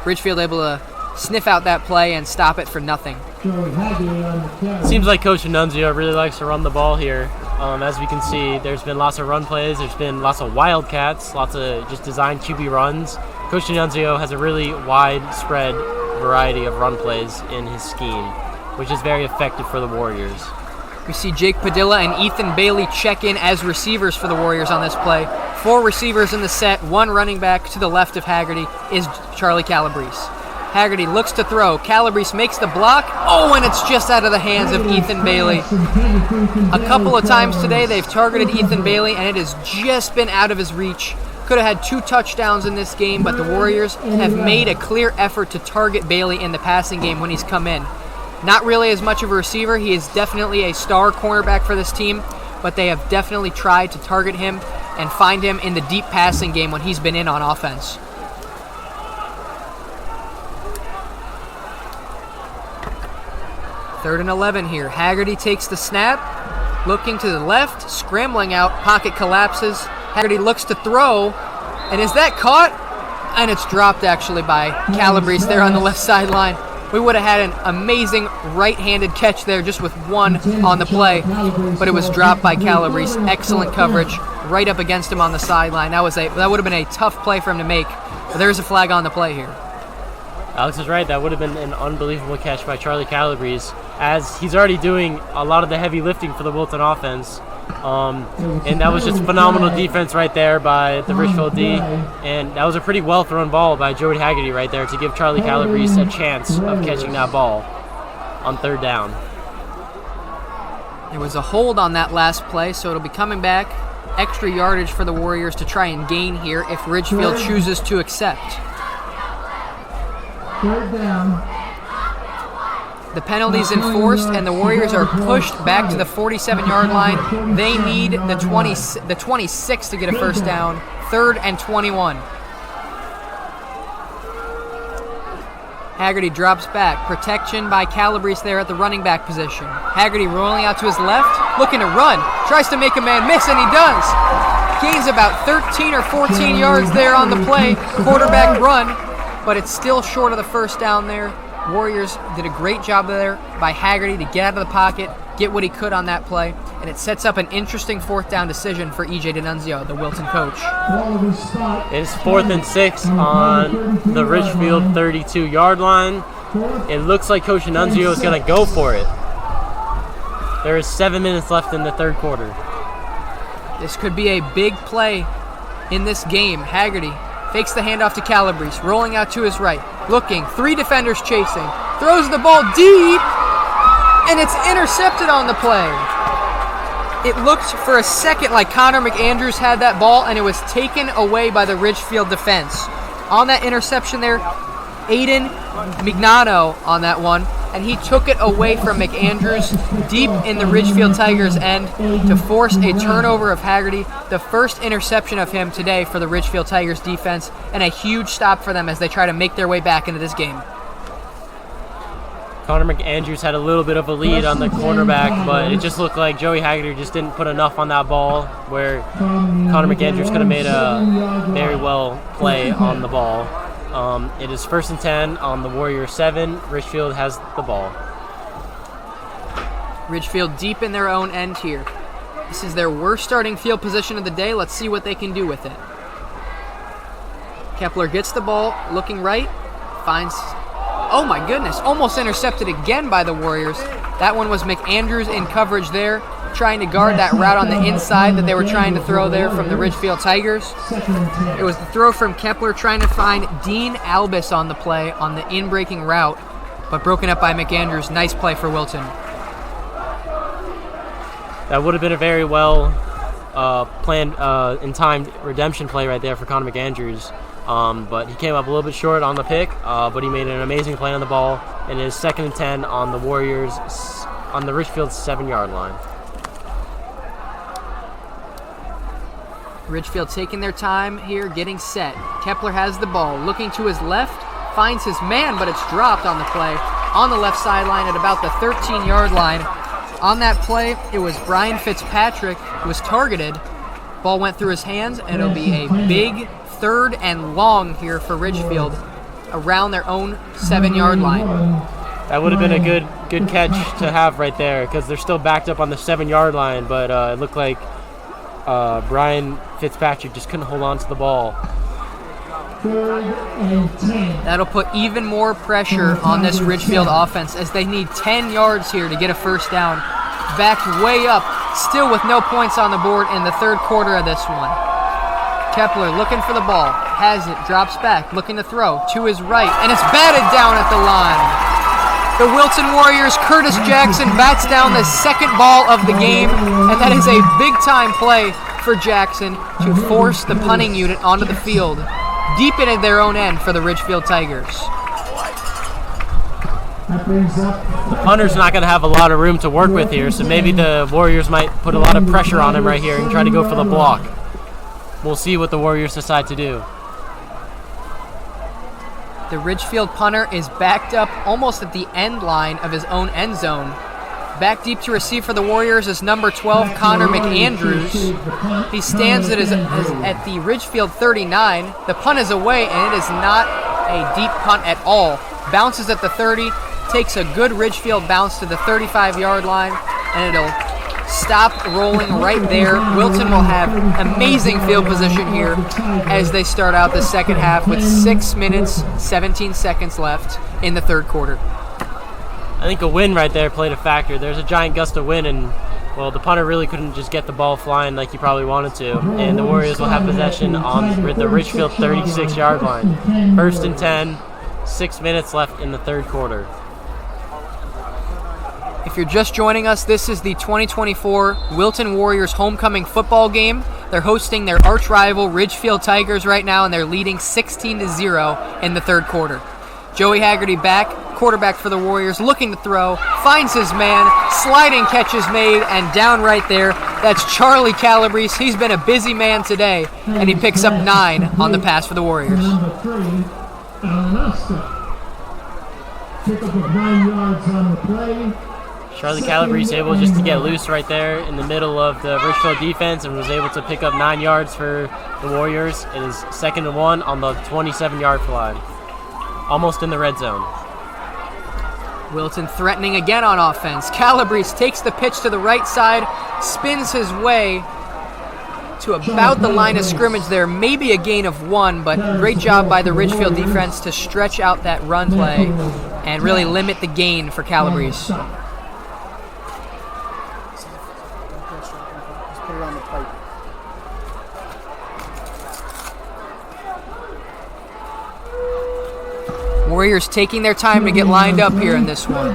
Ridgefield able to sniff out that play and stop it for nothing. Seems like Coach Annunzio really likes to run the ball here. As we can see, there's been lots of run plays. There's been lots of wildcats, lots of just designed QB runs. Coach Annunzio has a really widespread variety of run plays in his scheme. which is very effective for the Warriors. We see Jake Padilla and Ethan Bailey check in as receivers for the Warriors on this play. 4 receivers in the set, 1 running back to the left of Haggerty is Charlie Calabrese. Haggerty looks to throw. Calabrese makes the block. Oh, and it's just out of the hands of Ethan Bailey. A couple of times today they've targeted Ethan Bailey, and it has just been out of his reach. Could have had 2 touchdowns in this game, but the Warriors have made a clear effort to target Bailey in the passing game when he's come in. Not really as much of a receiver. He is definitely a star cornerback for this team, but they have definitely tried to target him and find him in the deep passing game when he's been in on offense. Third and 11 here. Haggerty takes the snap, looking to the left, scrambling out, pocket collapses. Haggerty looks to throw, and is that caught? And it's dropped actually by Calabrese there on the left sideline. We would have had an amazing right-handed catch there just with 1 on the play, but it was dropped by Calabrese. Excellent coverage right up against him on the sideline. That would have been a tough play for him to make, but there's a flag on the play here. Alex is right. That would have been an unbelievable catch by Charlie Calabrese, as he's already doing a lot of the heavy lifting for the Wilton offense. And that was just phenomenal defense right there by the Ridgefield D. And that was a pretty well-thrown ball by Joey Haggerty right there to give Charlie Calabrese a chance of catching that ball on 3rd down. There was a hold on that last play, so it'll be coming back. Extra yardage for the Warriors to try and gain here if Ridgefield chooses to accept. 3rd down. The penalty's enforced, and the Warriors are pushed back to the 47-yard line. They need the 26 to get a first down. 3rd and 21. Haggerty drops back. Protection by Calabrese there at the running back position. Haggerty rolling out to his left, looking to run. Tries to make a man miss, and he does. Gains about 13 or 14 yards there on the play. Quarterback run, but it's still short of the first down there. Warriors did a great job there by Haggerty to get out of the pocket, get what he could on that play, and it sets up an interesting 4th down decision for E.J. D'Annunzio, the Wilton coach. It's 4th and 6 on the Ridgefield 32-yard line. It looks like Coach D'Annunzio is going to go for it. There is 7 minutes left in the 3rd quarter. This could be a big play in this game. Haggerty fakes the handoff to Calabrese, rolling out to his right, looking, 3 defenders chasing, throws the ball deep, and it's intercepted on the play. It looked for a second like Connor McAndrews had that ball, and it was taken away by the Ridgefield defense. On that interception there, Aiden Mignano on that one, and he took it away from McAndrews deep in the Ridgefield Tigers' end to force a turnover of Haggerty, the first interception of him today for the Ridgefield Tigers defense, and a huge stop for them as they try to make their way back into this game. Connor McAndrews had a little bit of a lead on the cornerback, but it just looked like Joey Haggerty just didn't put enough on that ball where Connor McAndrews could have made a very well play on the ball. It is 1st and 10 on the Warriors 7. Ridgefield has the ball. Ridgefield deep in their own end here. This is their worst starting field position of the day. Let's see what they can do with it. Kepler gets the ball, looking right, finds... Oh my goodness, almost intercepted again by the Warriors. That one was McAndrews in coverage there, trying to guard that route on the inside that they were trying to throw there from the Ridgefield Tigers. It was the throw from Kepler trying to find Dean Albus on the play on the in-breaking route, but broken up by McAndrews. Nice play for Wilton. That would have been a very well planned and timed redemption play right there for Connor McAndrews. But he came up a little bit short on the pick, but he made an amazing play on the ball, and it is 2nd and 10 on the Warriors, on the Ridgefield 7-yard line. Ridgefield taking their time here, getting set. Kepler has the ball, looking to his left, finds his man, but it's dropped on the play on the left sideline at about the 13-yard line. On that play, it was Brian Fitzpatrick who was targeted. Ball went through his hands, and it'll be a big 3rd and long here for Ridgefield around their own 7-yard line. That would have been a good catch to have right there because they're still backed up on the 7-yard line, but it looked like Brian Fitzpatrick just couldn't hold on to the ball. 3rd and 10. That'll put even more pressure on this Ridgefield offense as they need 10 yards here to get a first down. Backed way up, still with no points on the board in the third quarter of this one. Kepler looking for the ball, has it, drops back, looking to throw to his right, and it's batted down at the line. The Wilton Warriors, Curtis Jackson bats down the second ball of the game, and that is a big-time play for Jackson to force the punting unit onto the field, deep into their own end for the Ridgefield Tigers. The punter's not going to have a lot of room to work with here, so maybe the Warriors might put a lot of pressure on him right here and try to go for the block. We'll see what the Warriors decide to do. The Ridgefield punter is backed up almost at the end line of his own end zone. Back deep to receive for the Warriors is number 12, Connor McAndrews. He stands at the Ridgefield 39. The punt is away, and it is not a deep punt at all. Bounces at the 30, takes a good Ridgefield bounce to the 35-yard line, and it'll stop rolling right there. Wilton will have amazing field position here as they start out the second half with 6 minutes, 17 seconds left in the third quarter. I think a wind right there played a factor. There's a giant gust of wind, and, well, the punter really couldn't just get the ball flying like he probably wanted to, and the Warriors will have possession on the Ridgefield 36-yard line. 1st and 10, 6 minutes left in the third quarter. If you're just joining us, this is the 2024 Wilton Warriors homecoming football game. They're hosting their arch rival Ridgefield Tigers right now, and they're leading 16-0 in the third quarter. Joey Haggerty back, quarterback for the Warriors, looking to throw, finds his man, sliding catch is made, and down right there, that's Charlie Calabrese. He's been a busy man today, and he picks up 9 on the pass for the Warriors. Number 3, Alan Pick up of 9 yards on the play. Charlie Calabrese able just to get loose right there in the middle of the Ridgefield defense and was able to pick up 9 yards for the Warriors. It is 2nd and 1 on the 27-yard line. Almost in the red zone. Wilton threatening again on offense. Calabrese takes the pitch to the right side, spins his way to about the line of scrimmage there. Maybe a gain of 1, but great job by the Ridgefield defense to stretch out that run play and really limit the gain for Calabrese. Warriors taking their time to get lined up here in this one.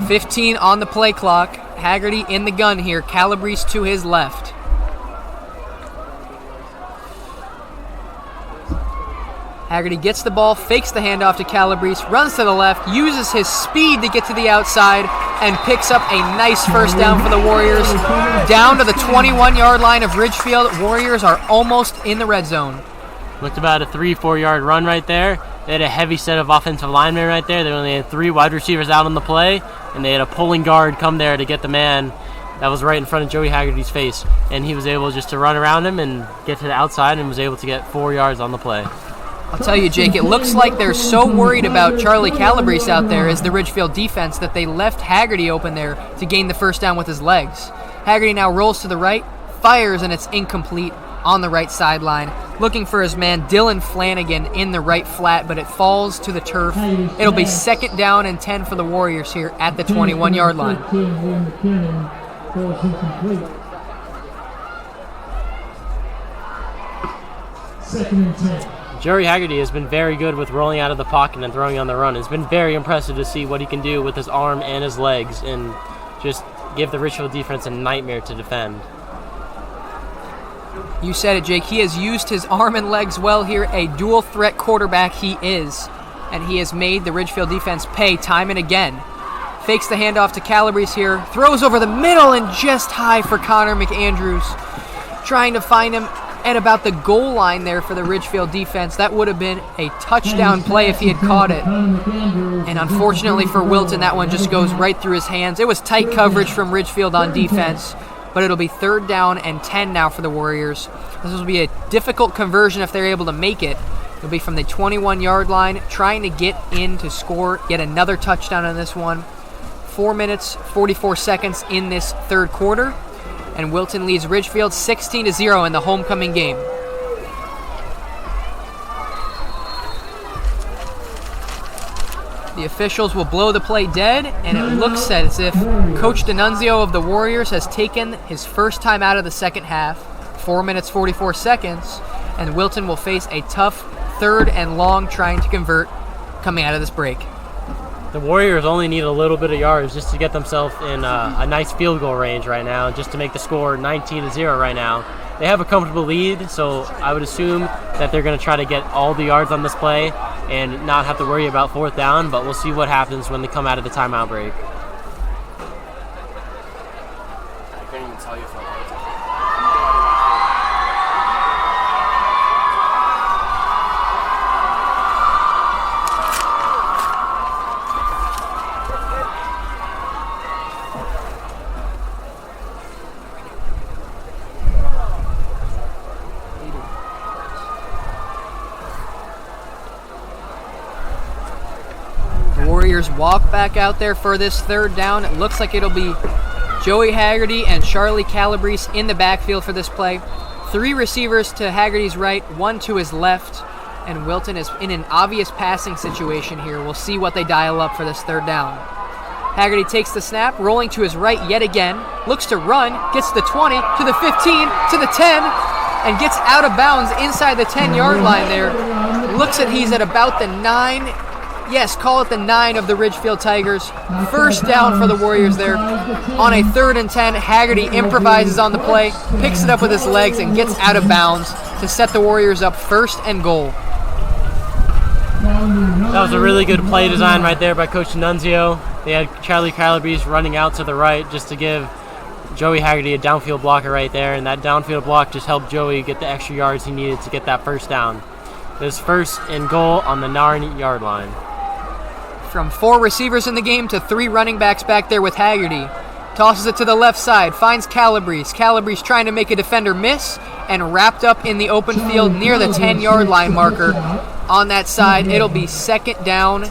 15 on the play clock. Haggerty in the gun here. Calabrese to his left. Haggerty gets the ball, fakes the handoff to Calabrese, runs to the left, uses his speed to get to the outside, and picks up a nice first down for the Warriors. Down to the 21-yard line of Ridgefield. Warriors are almost in the red zone. Looked about a 3-4 yard run right there. They had a heavy set of offensive linemen right there. They only had 3 wide receivers out on the play, and they had a pulling guard come there to get the man that was right in front of Joey Haggerty's face. And he was able just to run around him and get to the outside and was able to get 4 yards on the play. I'll tell you, Jake, it looks like they're so worried about Charlie Calabrese out there as the Ridgefield defense that they left Haggerty open there to gain the first down with his legs. Haggerty now rolls to the right, fires, and it's incomplete on the right sideline. Looking for his man, Dylan Flanagan, in the right flat, but it falls to the turf. It'll be 2nd down and 10 for the Warriors here at the 21-yard line. 2nd and 10. Joey Haggerty has been very good with rolling out of the pocket and throwing on the run. It's been very impressive to see what he can do with his arm and his legs and just give the Ridgefield defense a nightmare to defend. You said it, Jake. He has used his arm and legs well here. A dual threat quarterback he is. And he has made the Ridgefield defense pay time and again. Fakes the handoff to Calabrese here. Throws over the middle and just high for Connor McAndrews. Trying to find him at about the goal line there for the Ridgefield defense. That would have been a touchdown play if he had caught it. And unfortunately for Wilton, that one just goes right through his hands. It was tight coverage from Ridgefield on defense. But it'll be 3rd down and 10 now for the Warriors. This will be a difficult conversion if they're able to make it. It'll be from the 21-yard line, trying to get in to score yet another touchdown on this one. 4 minutes, 44 seconds in this third quarter. And Wilton leads Ridgefield 16-0 in the homecoming game. The officials will blow the play dead, and it looks as if Coach D'Annunzio of the Warriors has taken his first time out of the second half, 4 minutes 44 seconds, and Wilton will face a tough 3rd and long trying to convert coming out of this break. The Warriors only need a little bit of yards just to get themselves in a nice field goal range right now, just to make the score 19-0 right now. They have a comfortable lead, so I would assume that they're going to try to get all the yards on this play and not have to worry about 4th down, but we'll see what happens when they come out of the timeout break. I couldn't even tell you if I wanted to. Warriors walk back out there for this 3rd down. It looks like it'll be Joey Haggerty and Charlie Calabrese in the backfield for this play. 3 receivers to Haggerty's right, 1 to his left, and Wilton is in an obvious passing situation here. We'll see what they dial up for this 3rd down. Haggerty takes the snap, rolling to his right yet again, looks to run, gets to the 20, to the 15, to the 10, and gets out of bounds inside the 10-yard line there. Looks like he's at about the 9. Yes, call it the 9 of the Ridgefield Tigers. First down for the Warriors there. On a 3rd and 10, Haggerty improvises on the play, picks it up with his legs, and gets out of bounds to set the Warriors up 1st and goal. That was a really good play design right there by Coach D'Annunzio. They had Charlie Calabrese running out to the right just to give Joey Haggerty a downfield blocker right there, and that downfield block just helped Joey get the extra yards he needed to get that 1st down. It was 1st and goal on the 9-yard line. From 4 receivers in the game to 3 running backs back there with Haggerty. Tosses it to the left side, finds Calabrese. Calabrese trying to make a defender miss, and wrapped up in the open field near the 10-yard line marker. On that side, it'll be 2nd down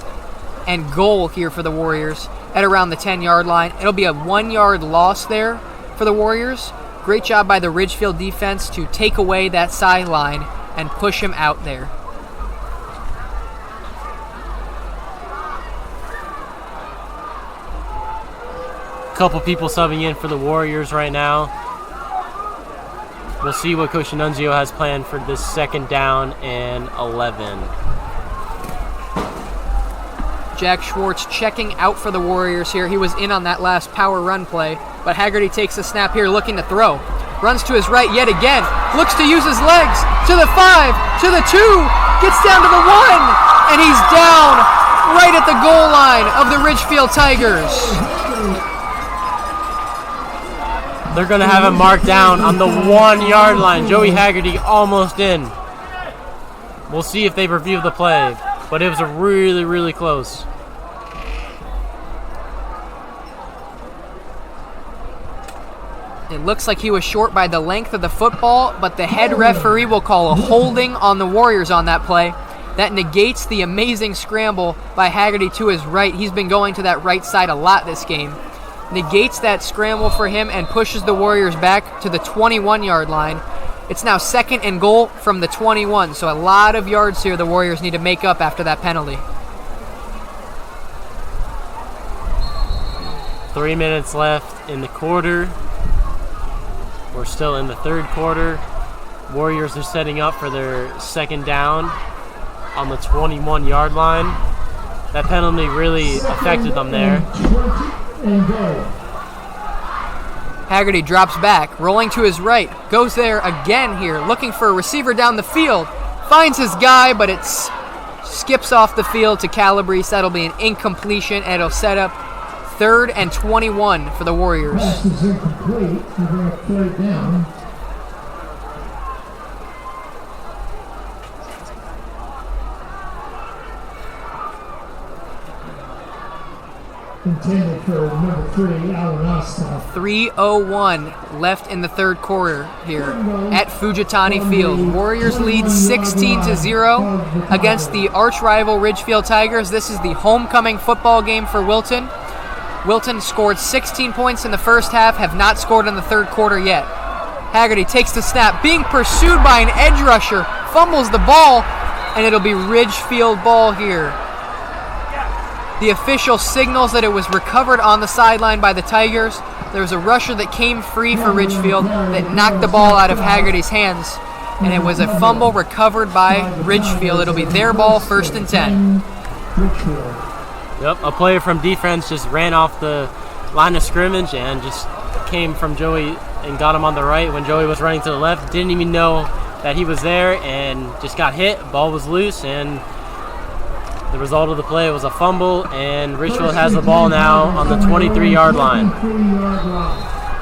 and goal here for the Warriors at around the 10-yard line. It'll be a 1-yard loss there for the Warriors. Great job by the Ridgefield defense to take away that sideline and push him out there. Couple people subbing in for the Warriors right now. We'll see what Coach D'Annunzio has planned for this 2nd down and 11. Jack Schwartz checking out for the Warriors here. He was in on that last power run play, but Haggerty takes the snap here looking to throw. Runs to his right yet again. Looks to use his legs. To the 5, to the 2, gets down to the 1, and he's down right at the goal line of the Ridgefield Tigers. They're going to have him marked down on the 1-yard line. Joey Haggerty almost in. We'll see if they review the play, but it was a really, really close. It looks like he was short by the length of the football, but the head referee will call a holding on the Warriors on that play. That negates the amazing scramble by Haggerty to his right. He's been going to that right side a lot this game. Negates that scramble for him and pushes the Warriors back to the 21-yard line. It's now 2nd and goal from the 21, so a lot of yards here the Warriors need to make up after that penalty. 3 minutes left in the quarter. We're still in the 3rd quarter. Warriors are setting up for their 2nd down on the 21-yard line. That penalty really affected them there. Haggerty drops back, rolling to his right, goes there again here, looking for a receiver down the field, finds his guy, but it skips off the field to Calabrese. That'll be an incompletion, and it'll set up 3rd and 21 for the Warriors. Pass is incomplete. We're going to 3rd down. Intended for number 3, Alan Ostoff. 3:01 left in the 3rd quarter here at Fujitani Field. Warriors lead 16-0 against the arch-rival Ridgefield Tigers. This is the homecoming football game for Wilton. Wilton scored 16 points in the first half, have not scored in the 3rd quarter yet. Haggerty takes the snap, being pursued by an edge rusher, fumbles the ball, and it'll be Ridgefield ball here. The official signals that it was recovered on the sideline by the Tigers. There was a rusher that came free for Ridgefield that knocked the ball out of Haggerty's hands, and it was a fumble recovered by Ridgefield. It'll be their ball, 1st and 10. Yep, a player from defense just ran off the line of scrimmage and just came from Joey and got him on the right when Joey was running to the left. Didn't even know that he was there and just got hit. Ball was loose, and the result of the play was a fumble, and Ridgefield has the ball now on the 23-yard line.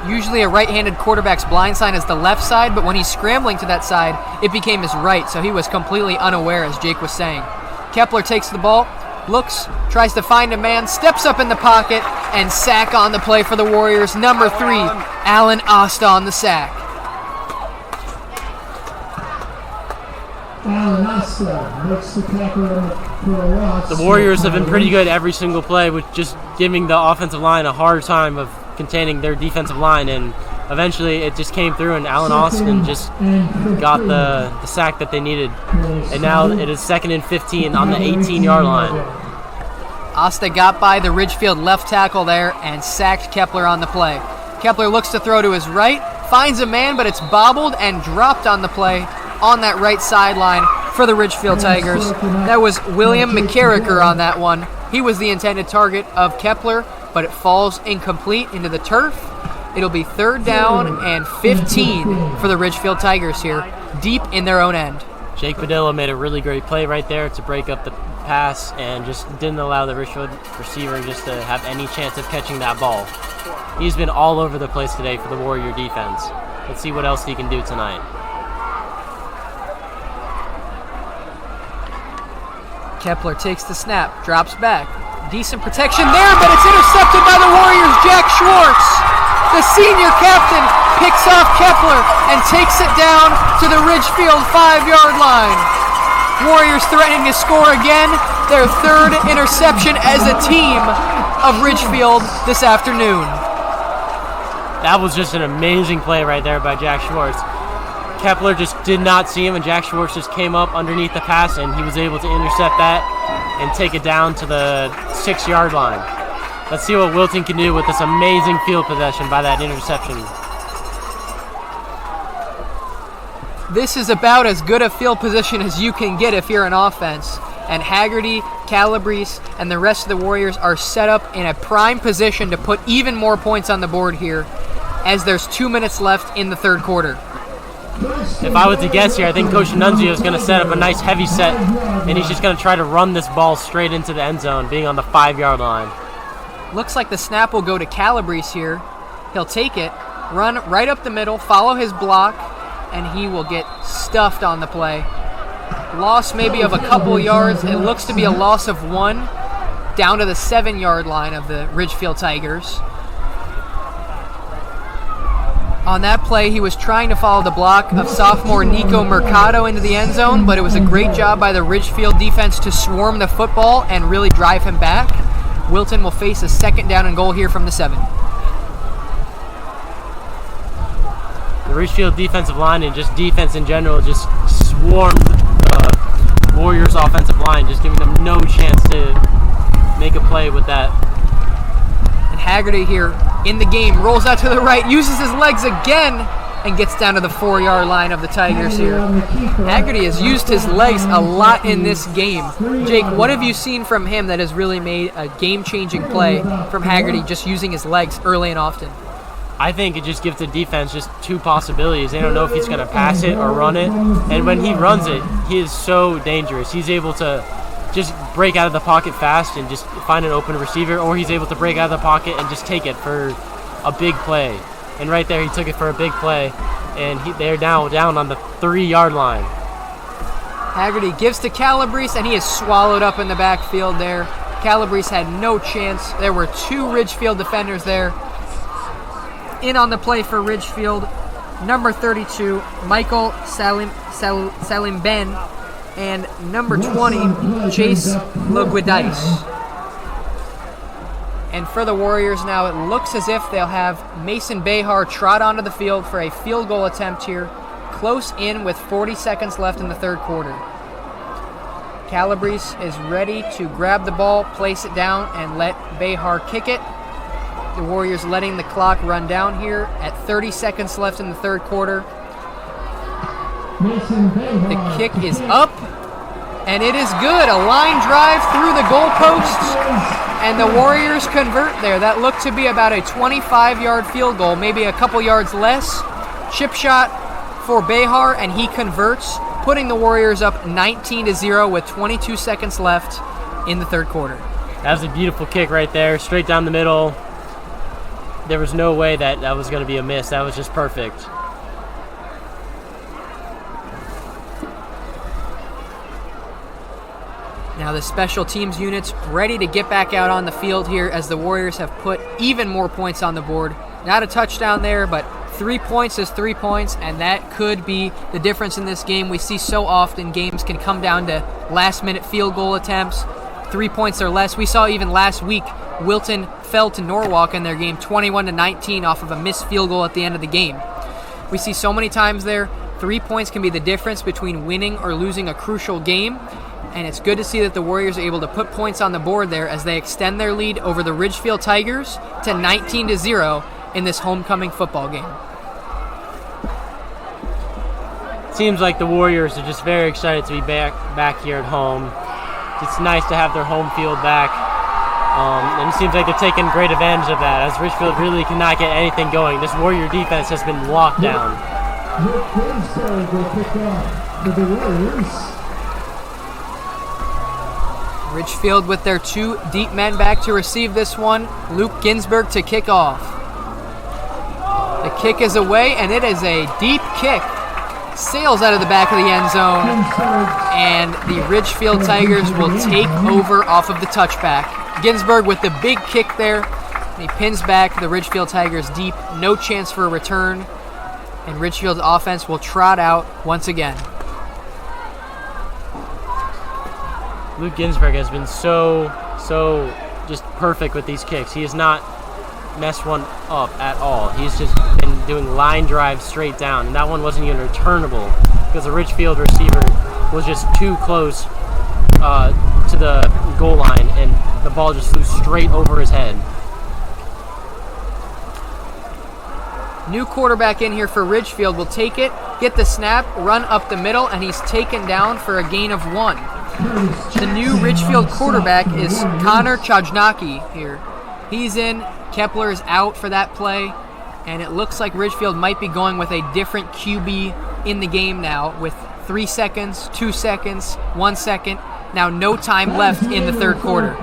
Usually a right-handed quarterback's blind sign is the left side, but when he's scrambling to that side, it became his right, so he was completely unaware, as Jake was saying. Kepler takes the ball, looks, tries to find a man, steps up in the pocket, and sack on the play for the Warriors. Number 3, Alan Asta on the sack. Alan Asta makes the tackle for a loss. The Warriors have been pretty good every single play, with just giving the offensive line a hard time of containing their defensive line, and eventually it just came through, and Alan Austin just got the sack that they needed. And now it is 2nd and 15 on the 18-yard line. Asta got by the Ridgefield left tackle there and sacked Kepler on the play. Kepler looks to throw to his right, finds a man, but it's bobbled and dropped on the play on that right sideline for the Ridgefield Tigers. That was William McCarricker on that one. He was the intended target of Kepler, but it falls incomplete into the turf. It'll be 3rd down and 15 for the Ridgefield Tigers here, deep in their own end. Jake Padilla made a really great play right there to break up the pass and just didn't allow the Ridgefield receiver just to have any chance of catching that ball. He's been all over the place today for the Warrior defense. Let's see what else he can do tonight. Kepler takes the snap, drops back. Decent protection there, but it's intercepted by the Warriors' Jack Schwartz. The senior captain picks off Kepler and takes it down to the Ridgefield 5-yard line. Warriors threatening to score again, their 3rd interception as a team of Ridgefield this afternoon. That was just an amazing play right there by Jack Schwartz. Kepler just did not see him, and Jack Schwartz just came up underneath the pass, and he was able to intercept that and take it down to the 6-yard line. Let's see what Wilton can do with this amazing field possession by that interception. This is about as good a field position as you can get if you're an offense. And Haggerty, Calabrese, and the rest of the Warriors are set up in a prime position to put even more points on the board here, as there's 2 minutes left in the 3rd quarter. If I was to guess here, I think Coach Nunzio is going to set up a nice heavy set, and he's just going to try to run this ball straight into the end zone, being on the 5-yard line. Looks like the snap will go to Calabrese here. He'll take it, run right up the middle, follow his block, and he will get stuffed on the play. Loss maybe of a couple yards. It looks to be a loss of 1 down to the 7-yard line of the Ridgefield Tigers. On that play, he was trying to follow the block of sophomore Nico Mercado into the end zone, but it was a great job by the Ridgefield defense to swarm the football and really drive him back. Wilton will face a 2nd down and goal here from the 7. The Ridgefield defensive line and just defense in general just swarmed the Warriors offensive line, just giving them no chance to make a play with that. And Haggerty here in the game rolls out to the right, uses his legs again, and gets down to the 4-yard line of the Tigers here. Haggerty has used his legs a lot in this game. Jake, what have you seen from him that has really made a game-changing play from Haggerty, just using his legs early and often? I think it just gives the defense just 2 possibilities. They don't know if he's going to pass it or run it. And when he runs it, he is so dangerous. He's able to just break out of the pocket fast and just find an open receiver, or he's able to break out of the pocket and just take it for a big play. And right there, he took it for a big play, and they're now down on the 3-yard line. Haggerty gives to Calabrese, and he is swallowed up in the backfield there. Calabrese had no chance. There were 2 Ridgefield defenders there. In on the play for Ridgefield, number 32, Michael Salim Ben, and number 20, Chase Loguidais. And for the Warriors now, it looks as if they'll have Mason Behar trot onto the field for a field goal attempt here, close in with 40 seconds left in the 3rd quarter. Calabrese is ready to grab the ball, place it down, and let Behar kick it. The Warriors letting the clock run down here at 30 seconds left in the third quarter. The kick is up, and it is good. A line drive through the goalposts, and the Warriors convert there. That looked to be about a 25-yard field goal, maybe a couple yards less. Chip shot for Behar, and he converts, putting the Warriors up 19-0 with 22 seconds left in the third quarter. That was a beautiful kick right there, straight down the middle. There was no way that was going to be a miss. That was just perfect. Now the special teams units ready to get back out on the field here as the Warriors have put even more points on the board. Not a touchdown there, but 3 points is 3 points, and that could be the difference in this game. We see so often games can come down to last-minute field goal attempts, 3 points or less. We saw even last week Wilton fell to Norwalk in their game 21-19 off of a missed field goal at the end of the game. We see so many times there, 3 points can be the difference between winning or losing a crucial game. And it's good to see that the Warriors are able to put points on the board there as they extend their lead over the Ridgefield Tigers to 19-0 in this homecoming football game. Seems like the Warriors are just very excited to be back here at home. It's nice to have their home field back. And it seems like they're taking great advantage of that, as Ridgefield really cannot get anything going. This Warrior defense has been locked down. Rick Ginsburg will pick up for the Warriors. Ridgefield with their 2 deep men back to receive this one. Luke Ginsburg to kick off. The kick is away, and it is a deep kick. Sails out of the back of the end zone, and the Ridgefield Tigers will take over off of the touchback. Ginsburg with the big kick there. And he pins back the Ridgefield Tigers deep. No chance for a return, and Ridgefield's offense will trot out once again. Luke Ginsburg has been so just perfect with these kicks. He has not messed one up at all. He's just been doing line drives straight down, and that one wasn't even returnable because the Ridgefield receiver was just too close to the goal line, and the ball just flew straight over his head. New quarterback in here for Ridgefield will take it, get the snap, run up the middle, and he's taken down for a gain of 1. The new Ridgefield quarterback is Connor Chajnacki here. He's in, Kepler is out for that play, and it looks like Ridgefield might be going with a different QB in the game now with 3 seconds, 2 seconds, 1 second. Now no time left in the third quarter.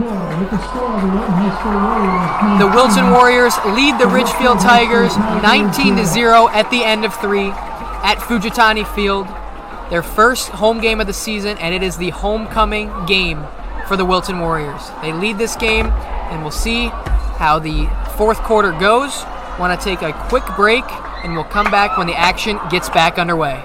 The Wilton Warriors lead the Ridgefield Tigers 19-0 at the end of 3 at Fujitani Field. Their first home game of the season, and it is the homecoming game for the Wilton Warriors. They lead this game, and we'll see how the fourth quarter goes. Want to take a quick break, and we'll come back when the action gets back underway.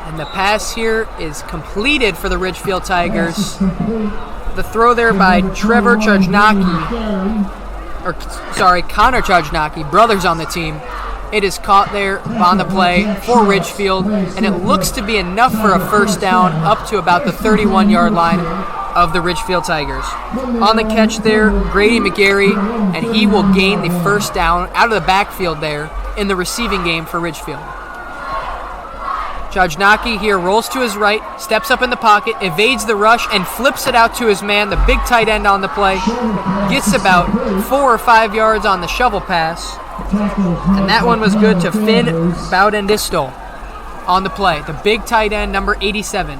And the pass here is completed for the Ridgefield Tigers. The throw there by Connor Chajnacki, brothers on the team. It is caught there on the play for Ridgefield, and it looks to be enough for a first down up to about the 31-yard line of the Ridgefield Tigers. On the catch there, Grady McGarry, and he will gain the first down out of the backfield there in the receiving game for Ridgefield. Chajnacki here rolls to his right, steps up in the pocket, evades the rush, and flips it out to his man, the big tight end on the play. Gets about 4 or 5 yards on the shovel pass. And that one was good to Finn Baudendistel on the play. The big tight end, number 87.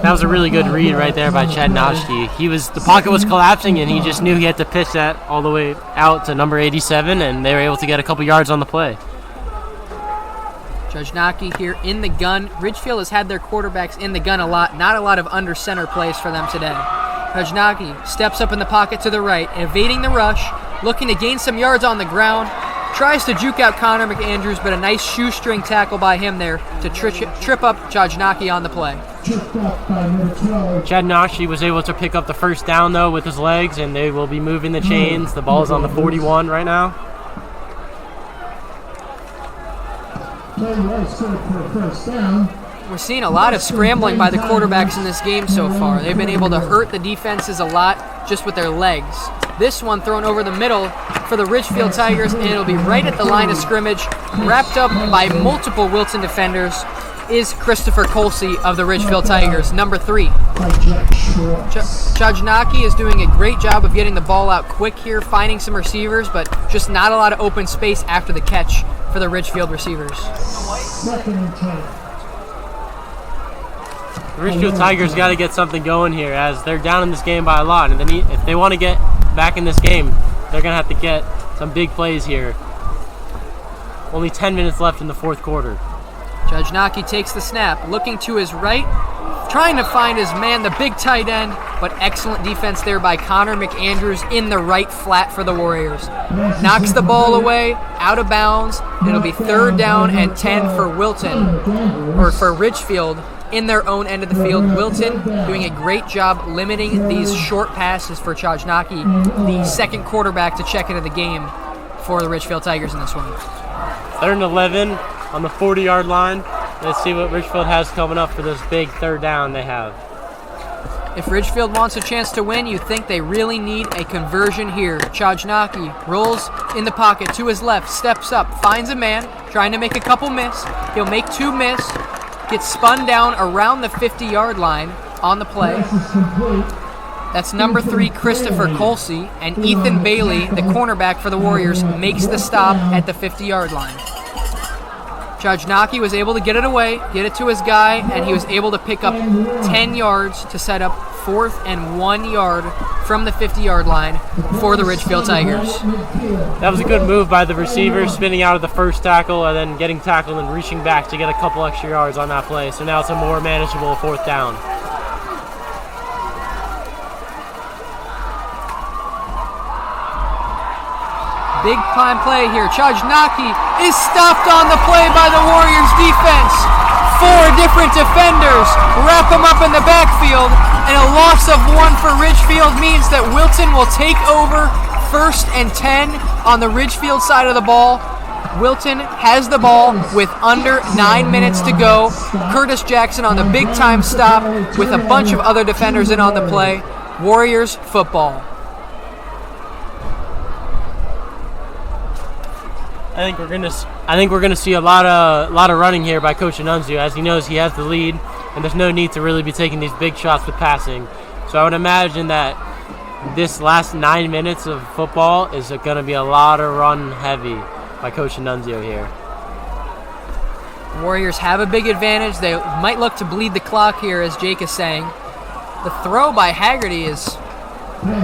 That was a really good read right there by Chadnowski. The pocket was collapsing, and he just knew he had to pitch that all the way out to number 87, and they were able to get a couple yards on the play. Chajnacki here in the gun. Ridgefield has had their quarterbacks in the gun a lot. Not a lot of under center plays for them today. Chajnacki steps up in the pocket to the right, evading the rush, looking to gain some yards on the ground. Tries to juke out Connor McAndrews, but a nice shoestring tackle by him there to trip up Chajnacki on the play. Chadnowski was able to pick up the first down, though, with his legs, and they will be moving the chains. The ball is on the 41 right now. We're seeing a lot of scrambling by the quarterbacks in this game so far. They've been able to hurt the defenses a lot just with their legs. This one thrown over the middle for the Ridgefield Tigers, and it'll be right at the line of scrimmage. Wrapped up by multiple Wilton defenders is Christopher Colsey of the Ridgefield Tigers, number 3. Chajnacki is doing a great job of getting the ball out quick here, finding some receivers, but just not a lot of open space after the catch for the Ridgefield receivers. The Ridgefield Tigers got to get something going here, as they're down in this game by a lot, and if they want to get back in this game, they're going to have to get some big plays here. Only 10 minutes left in the fourth quarter. Chajnacki takes the snap, looking to his right, trying to find his man, the big tight end, but excellent defense there by Connor McAndrews in the right flat for the Warriors. Knocks the ball away, out of bounds. It'll be 3rd down and 10 for Wilton, or for Ridgefield, in their own end of the field. Wilton doing a great job limiting these short passes for Chajnacki, the second quarterback to check into the game for the Ridgefield Tigers in this one. 3rd and 11 on the 40-yard line. Let's see what Ridgefield has coming up for this big 3rd down they have. If Ridgefield wants a chance to win, you think they really need a conversion here. Chajnacki rolls in the pocket to his left, steps up, finds a man, trying to make a couple miss. He'll make 2 miss, gets spun down around the 50-yard line on the play. That's number 3, Christopher Colsey, and Ethan Bailey, the cornerback for the Warriors, makes the stop at the 50-yard line. Chajnacki was able to get it away, get it to his guy, and he was able to pick up 10 yards to set up 4th and 1 yard from the 50-yard line for the Ridgefield Tigers. That was a good move by the receiver, spinning out of the first tackle and then getting tackled and reaching back to get a couple extra yards on that play. So now it's a more manageable 4th down. Big time play here. Chajnacki is stopped on the play by the Warriors defense. 4 different defenders wrap him up in the backfield, and a loss of 1 for Ridgefield means that Wilton will take over 1st and 10 on the Ridgefield side of the ball. Wilton has the ball with under 9 minutes to go. Curtis Jackson on the big time stop with a bunch of other defenders in on the play. Warriors football. I think we're gonna see a lot of running here by Coach Annunzio, as he knows he has the lead, and there's no need to really be taking these big shots with passing. So I would imagine that this last 9 minutes of football is going to be a lot of run heavy by Coach Annunzio here. Warriors have a big advantage. They might look to bleed the clock here, as Jake is saying. The throw by Haggerty is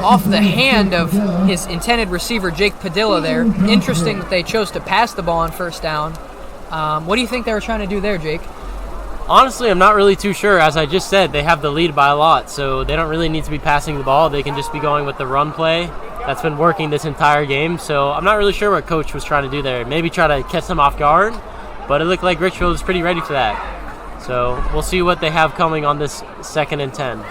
off the hand of his intended receiver, Jake Padilla there. Interesting that they chose to pass the ball on 1st down. What do you think they were trying to do there, Jake? Honestly, I'm not really too sure. As I just said, they have the lead by a lot, so they don't really need to be passing the ball. They can just be going with the run play that's been working this entire game. So I'm not really sure what Coach was trying to do there. Maybe try to catch them off guard, but it looked like Ridgefield was pretty ready for that. So we'll see what they have coming on this 2nd and 10.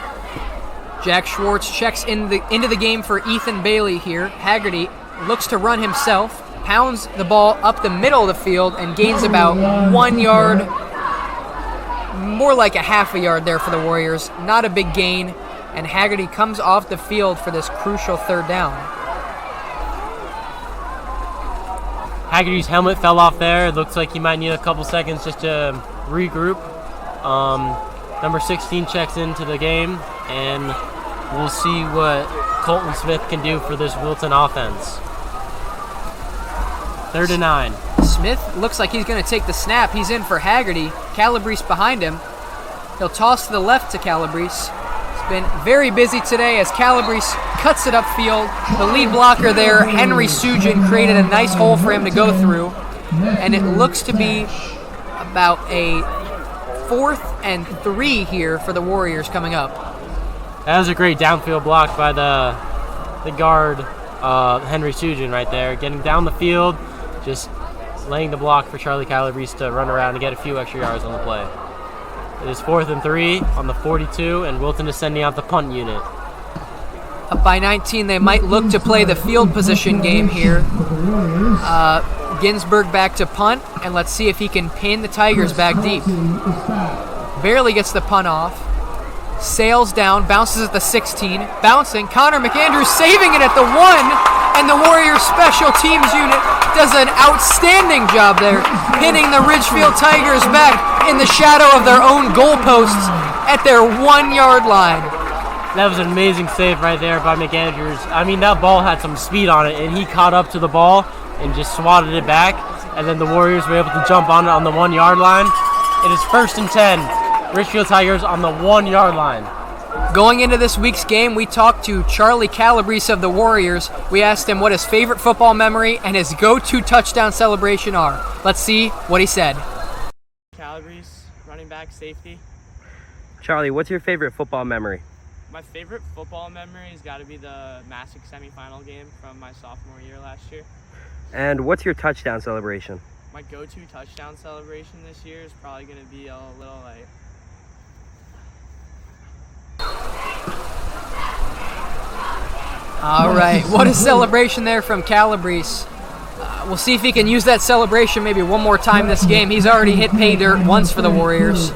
Jack Schwartz checks into the game for Ethan Bailey here. Haggerty looks to run himself, pounds the ball up the middle of the field, and gains about 1 yard, more like a half a yard there for the Warriors. Not a big gain, and Haggerty comes off the field for this crucial 3rd down. Haggerty's helmet fell off there. It looks like he might need a couple seconds just to regroup. Number 16 checks into the game, and we'll see what Colton Smith can do for this Wilton offense. 3rd and 9. Smith looks like he's going to take the snap. He's in for Haggerty. Calabrese behind him. He'll toss to the left to Calabrese. It's been very busy today as Calabrese cuts it upfield. The lead blocker there, Henry Sugin, created a nice hole for him to go through. And it looks to be about a 4th and 3 here for the Warriors coming up. That was a great downfield block by the guard, Henry Sugin right there. Getting down the field, just laying the block for Charlie Calabrese to run around and get a few extra yards on the play. It is 4th and 3 on the 42, and Wilton is sending out the punt unit. Up by 19, they might look to play the field position game here. Ginsburg back to punt, and let's see if he can pin the Tigers back deep. Barely gets the punt off. Sails down, bounces at the 16, bouncing. Connor McAndrews saving it at the 1, and the Warriors special teams unit does an outstanding job there, pinning the Ridgefield Tigers back in the shadow of their own goalposts at their 1-yard line. That was an amazing save right there by McAndrews. I mean, that ball had some speed on it, and he caught up to the ball and just swatted it back, and then the Warriors were able to jump on it on the 1-yard line. It is 1st and 10. Ridgefield Tigers on the 1-yard line. Going into this week's game, we talked to Charlie Calabrese of the Warriors. We asked him what his favorite football memory and his go-to touchdown celebration are. Let's see what he said. Calabrese, running back, safety. Charlie, what's your favorite football memory? My favorite football memory has got to be the Massick semifinal game from my sophomore year last year. And what's your touchdown celebration? My go-to touchdown celebration this year is probably going to be a little like... All right, what a celebration there from Calabrese. We'll see if he can use that celebration maybe one more time this game. He's already hit pay dirt once for the Warriors.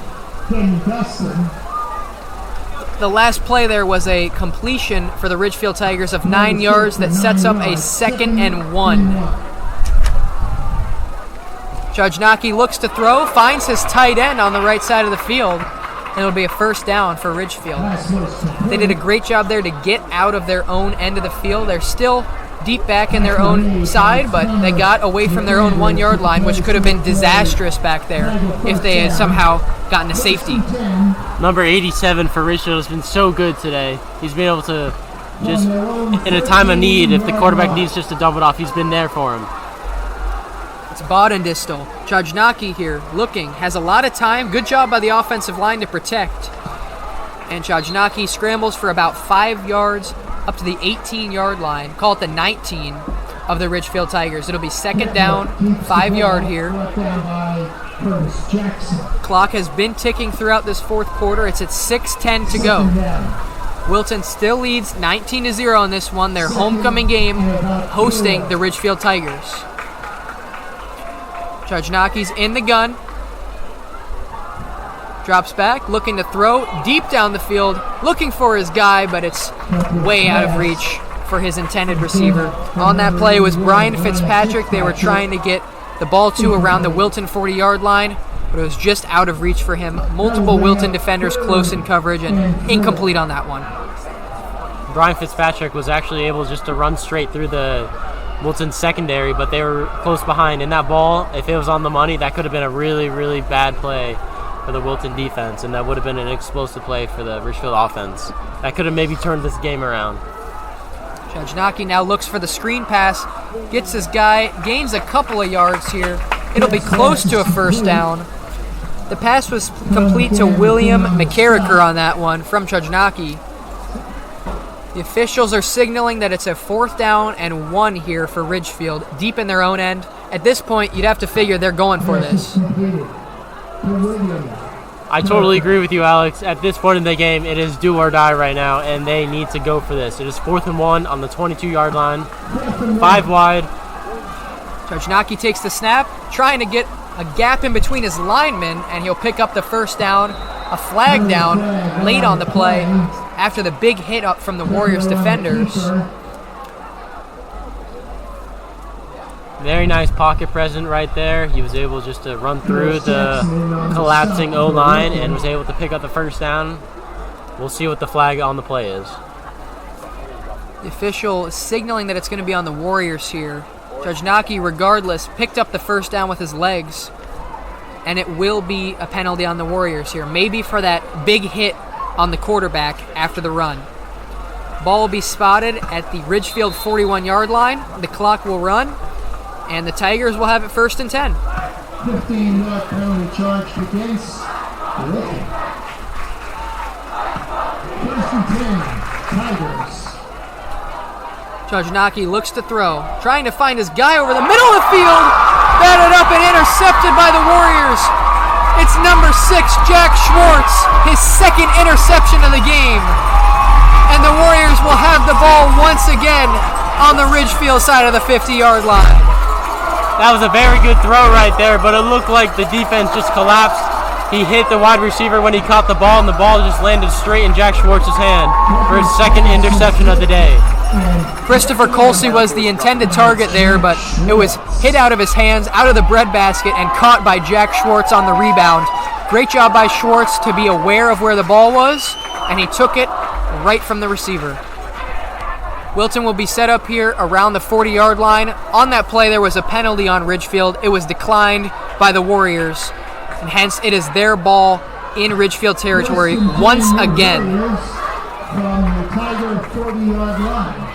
The last play there was a completion for the Ridgefield Tigers of 9 yards that sets up a 2nd and 1. Judge Naki looks to throw, finds his tight end on the right side of the field, and it'll be a 1st down for Ridgefield. They did a great job there to get out of their own end of the field. They're still deep back in their own side, but they got away from their own 1-yard line, which could have been disastrous back there if they had somehow gotten to safety. Number 87 for Ridgefield has been so good today. He's been able to just, in a time of need, if the quarterback needs just to dump it off, he's been there for him. It's Bodendistel. Judge Naki here looking, has a lot of time. Good job by the offensive line to protect. And Judge Naki scrambles for about 5 yards up to the 18-yard line. Call it the 19 of the Ridgefield Tigers. It'll be 2nd down, 5-yard here. Clock has been ticking throughout this 4th quarter. It's at 6:10 to go. Wilton still leads 19-0 in this one. Their homecoming game hosting the Ridgefield Tigers. Judge Naki's in the gun. Drops back, looking to throw deep down the field, looking for his guy, but it's way out of reach for his intended receiver. On that play was Brian Fitzpatrick. They were trying to get the ball to around the Wilton 40-yard line, but it was just out of reach for him. Multiple Wilton defenders close in coverage and incomplete on that one. Brian Fitzpatrick was actually able just to run straight through the Wilton secondary, but they were close behind. And that ball, if it was on the money, that could have been a really, really bad play for the Wilton defense, and that would have been an explosive play for the Ridgefield offense. That could have maybe turned this game around. Judge Naki now looks for the screen pass, gets his guy, gains a couple of yards here. It'll be close to a 1st down. The pass was complete to William McCarricker on that one from Judge Naki. The officials are signaling that it's a 4th down and 1 here for Ridgefield, deep in their own end. At this point, you'd have to figure they're going for this. I totally agree with you, Alex. At this point in the game, it is do or die right now, and they need to go for this. It is 4th and 1 on the 22-yard line, 5 wide. Judge Naki takes the snap, trying to get a gap in between his linemen, and he'll pick up the 1st down. A flag down late on the play after the big hit up from the Warriors defenders. Very nice pocket present right there. He was able just to run through the collapsing O-line and was able to pick up the first down. We'll see what the flag on the play is. The official is signaling that it's going to be on the Warriors here. Judge Naki, regardless, picked up the first down with his legs, and it will be a penalty on the Warriors here, maybe for that big hit on the quarterback after the run. Ball will be spotted at the Ridgefield 41-yard line. The clock will run, and the Tigers will have it 1st and 10. 15-yard penalty charged against Wilton. 1st and 10, Tigers. Judge Naki looks to throw, trying to find his guy over the middle of the field. Batted up and intercepted by the Warriors. It's number 6, Jack Schwartz, his 2nd interception of the game. And the Warriors will have the ball once again on the Ridgefield side of the 50-yard line. That was a very good throw right there, but it looked like the defense just collapsed. He hit the wide receiver when he caught the ball, and the ball just landed straight in Jack Schwartz's hand for his 2nd interception of the day. Christopher Colsey was the intended target there, but it was hit out of his hands, out of the breadbasket, and caught by Jack Schwartz on the rebound. Great job by Schwartz to be aware of where the ball was, and he took it right from the receiver. Wilton will be set up here around the 40-yard line. On that play, there was a penalty on Ridgefield. It was declined by the Warriors, and hence it is their ball in Ridgefield territory once again. From the Tiger 40-yard line.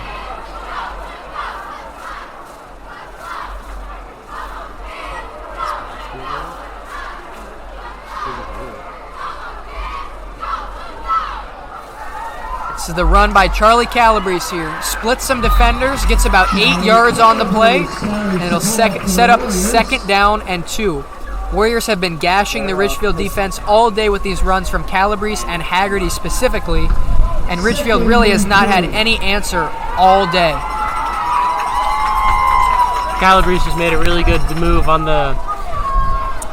This is the run by Charlie Calabrese here. Splits some defenders, gets about 8 yards on the play, and it'll set up 2nd down and 2. Warriors have been gashing the Ridgefield defense all day with these runs from Calabrese and Haggerty specifically, and Ridgefield really has not had any answer all day. Calabrese just made a really good move on the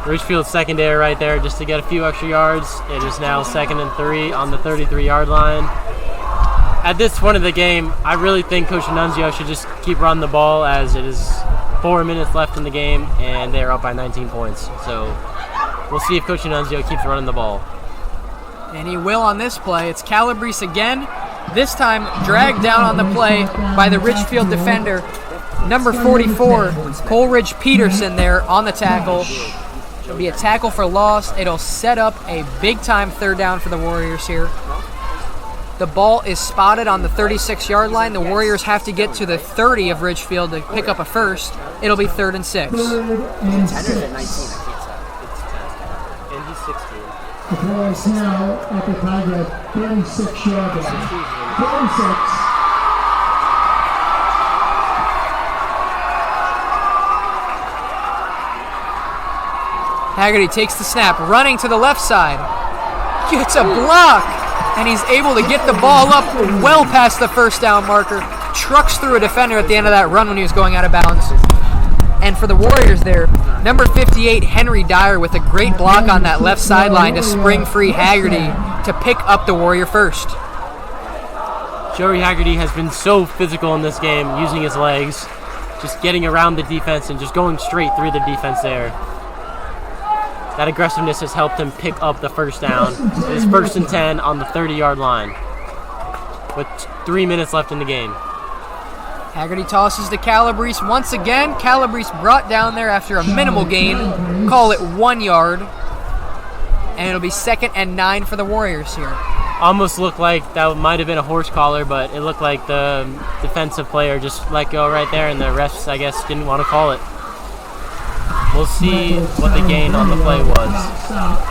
Ridgefield secondary right there just to get a few extra yards. It is now 2nd and 3 on the 33-yard line. At this point of the game, I really think Coach Annunzio should just keep running the ball, as it is 4 minutes left in the game and they're up by 19 points. So we'll see if Coach Annunzio keeps running the ball. And he will on this play. It's Calabrese again. This time dragged down on the play by the Ridgefield defender, number 44, Coleridge Peterson there on the tackle. It'll be a tackle for loss. It'll set up a big-time 3rd down for the Warriors here. The ball is spotted on the 36-yard line. The Warriors have to get to the 30 of Ridgefield to pick up a first. It'll be 3rd and 6. 3rd and 6. And he's 16. The ball is now at the Tiger 36-yard line. 36. Haggerty takes the snap, running to the left side. Gets a block, and he's able to get the ball up well past the 1st down marker. Trucks through a defender at the end of that run when he was going out of bounds. And for the Warriors there, number 58, Henry Dyer, with a great block on that left sideline to spring free Haggerty to pick up the Warrior first. Joey Haggerty has been so physical in this game, using his legs, just getting around the defense and just going straight through the defense there. That aggressiveness has helped him pick up the 1st down. It's 1st and 10 on the 30-yard line with 3 minutes left in the game. Haggerty tosses to Calabrese once again. Calabrese brought down there after a minimal gain. Call it 1 yard. And it'll be 2nd and 9 for the Warriors here. Almost looked like that might have been a horse collar, but it looked like the defensive player just let go right there, and the refs, I guess, didn't want to call it. We'll see what the gain on the play was.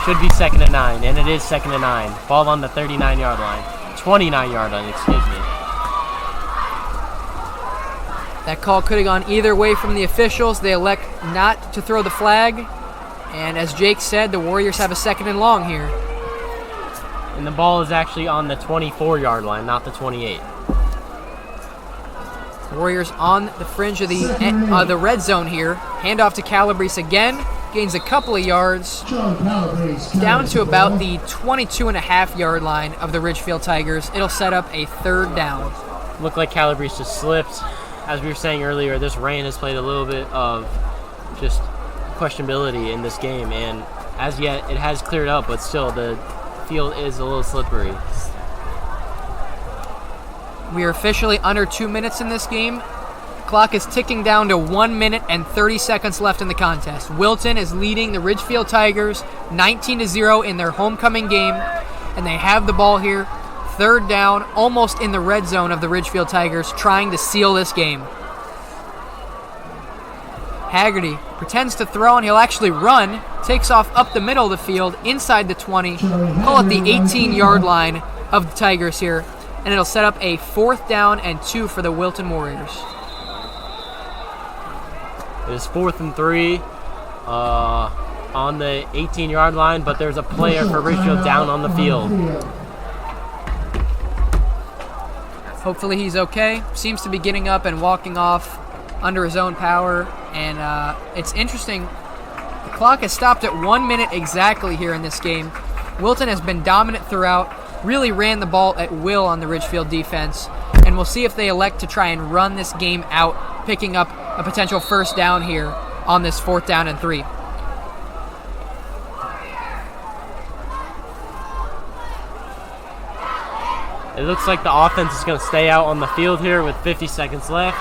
Should be 2nd and 9, and it is 2nd and 9. Ball on the 39-yard line. 29-yard line, excuse me. That call could have gone either way from the officials. They elect not to throw the flag. And as Jake said, the Warriors have a 2nd and long here. And the ball is actually on the 24-yard line, not the 28. Warriors on the fringe of the red zone here. Handoff to Calabrese again. Gains a couple of yards. Down to about the 22.5-yard line of the Ridgefield Tigers. It'll set up a 3rd down. Looked like Calabrese just slipped. as we were saying earlier, this rain has played a little bit of just questionability in this game, and as yet it has cleared up, but still the field is a little slippery. We are officially under 2 minutes in this game. Clock is ticking down to 1 minute and 30 seconds left in the contest. Wilton is leading the Ridgefield Tigers 19-0 in their homecoming game, and they have the ball here. Third down, almost in the red zone of the Ridgefield Tigers, trying to seal this game. Haggerty pretends to throw, and he'll actually run. Takes off up the middle of the field, inside the 20. Call it the 18-yard line of the Tigers here, and it'll set up a 4th down and 2 for the Wilton Warriors. It is 4th and 3 on the 18-yard line, but there's a player for Ridgefield down on the field. Hopefully he's okay. Seems to be getting up and walking off under his own power. And it's interesting. The clock has stopped at 1 minute exactly here in this game. Wilton has been dominant throughout. Really ran the ball at will on the Ridgefield defense. And we'll see if they elect to try and run this game out, picking up a potential 1st down here on this 4th down and 3. It looks like the offense is going to stay out on the field here with 50 seconds left.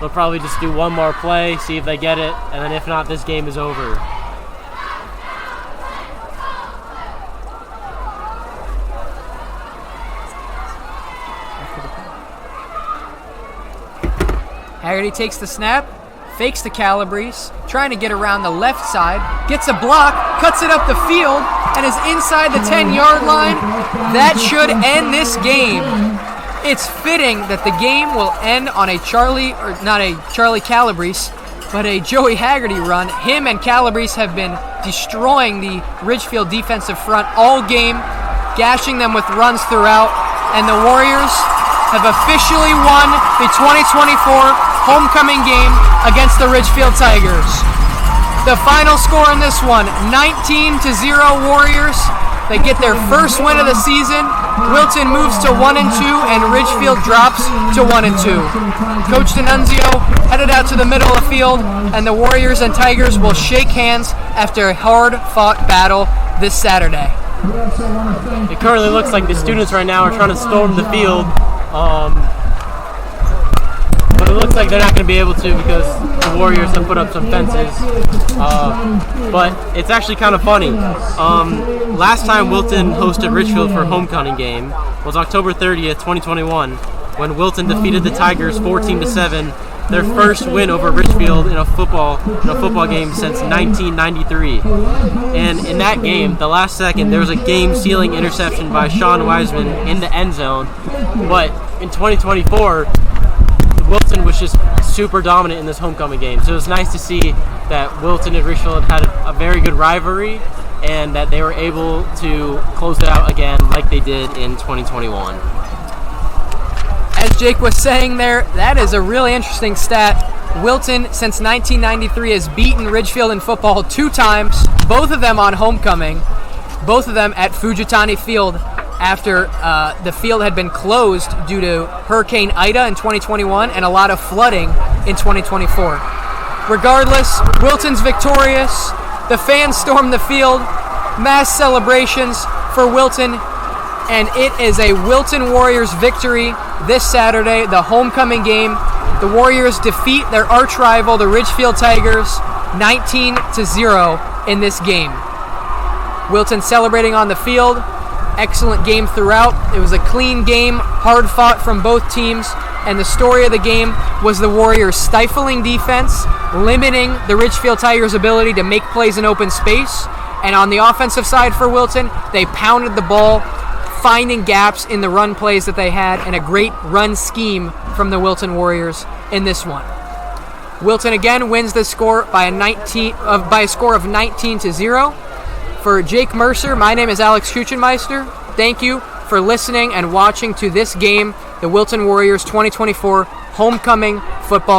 They'll probably just do one more play, see if they get it, and then if not, this game is over. Haggerty takes the snap, fakes the Calabrese, trying to get around the left side, gets a block, cuts it up the field, and is inside the 10-yard line. That should end this game. It's fitting that the game will end on a not a Charlie Calabrese, but a Joey Haggerty run. Him and Calabrese have been destroying the Ridgefield defensive front all game, gashing them with runs throughout, and the Warriors have officially won the 2024 homecoming game against the Ridgefield Tigers. The final score in this one, 19-0 Warriors. They get their first win of the season. Wilton moves to 1-2, and Ridgefield drops to 1-2. Coach D'Annunzio headed out to the middle of the field, and the Warriors and Tigers will shake hands after a hard-fought battle this Saturday. It currently looks like the students right now are trying to storm the field. But it looks like they're not going to be able to because the Warriors have put up some fences. But it's actually kind of funny. Last time Wilton hosted Ridgefield for a homecoming game was October 30th, 2021, when Wilton defeated the Tigers 14-7, their first win over Ridgefield in a football game since 1993. And in that game, the last second, there was a game-sealing interception by Sean Wiseman in the end zone. But in 2024, Wilton was just super dominant in this homecoming game. So it was nice to see that Wilton and Ridgefield had a very good rivalry and that they were able to close it out again like they did in 2021. As Jake was saying there, that is a really interesting stat. Wilton, since 1993, has beaten Ridgefield in football 2 times, both of them on homecoming, both of them at Fujitani Field after the field had been closed due to Hurricane Ida in 2021 and a lot of flooding in 2024. Regardless, Wilton's victorious. The fans stormed the field, mass celebrations for Wilton, and it is a Wilton Warriors victory this Saturday, the homecoming game. The Warriors defeat their arch rival, the Ridgefield Tigers, 19-0 in this game. Wilton celebrating on the field. Excellent game throughout. It was a clean game, hard fought from both teams, and the story of the game was the Warriors' stifling defense, limiting the Ridgefield Tigers' ability to make plays in open space. And on the offensive side for Wilton, they pounded the ball, finding gaps in the run plays that they had, and a great run scheme from the Wilton Warriors in this one. Wilton again wins the score by a score of 19-0. For Jake Mercer, my name is Alex Kuchenmeister. Thank you for listening and watching to this game, the Wilton Warriors 2024 homecoming football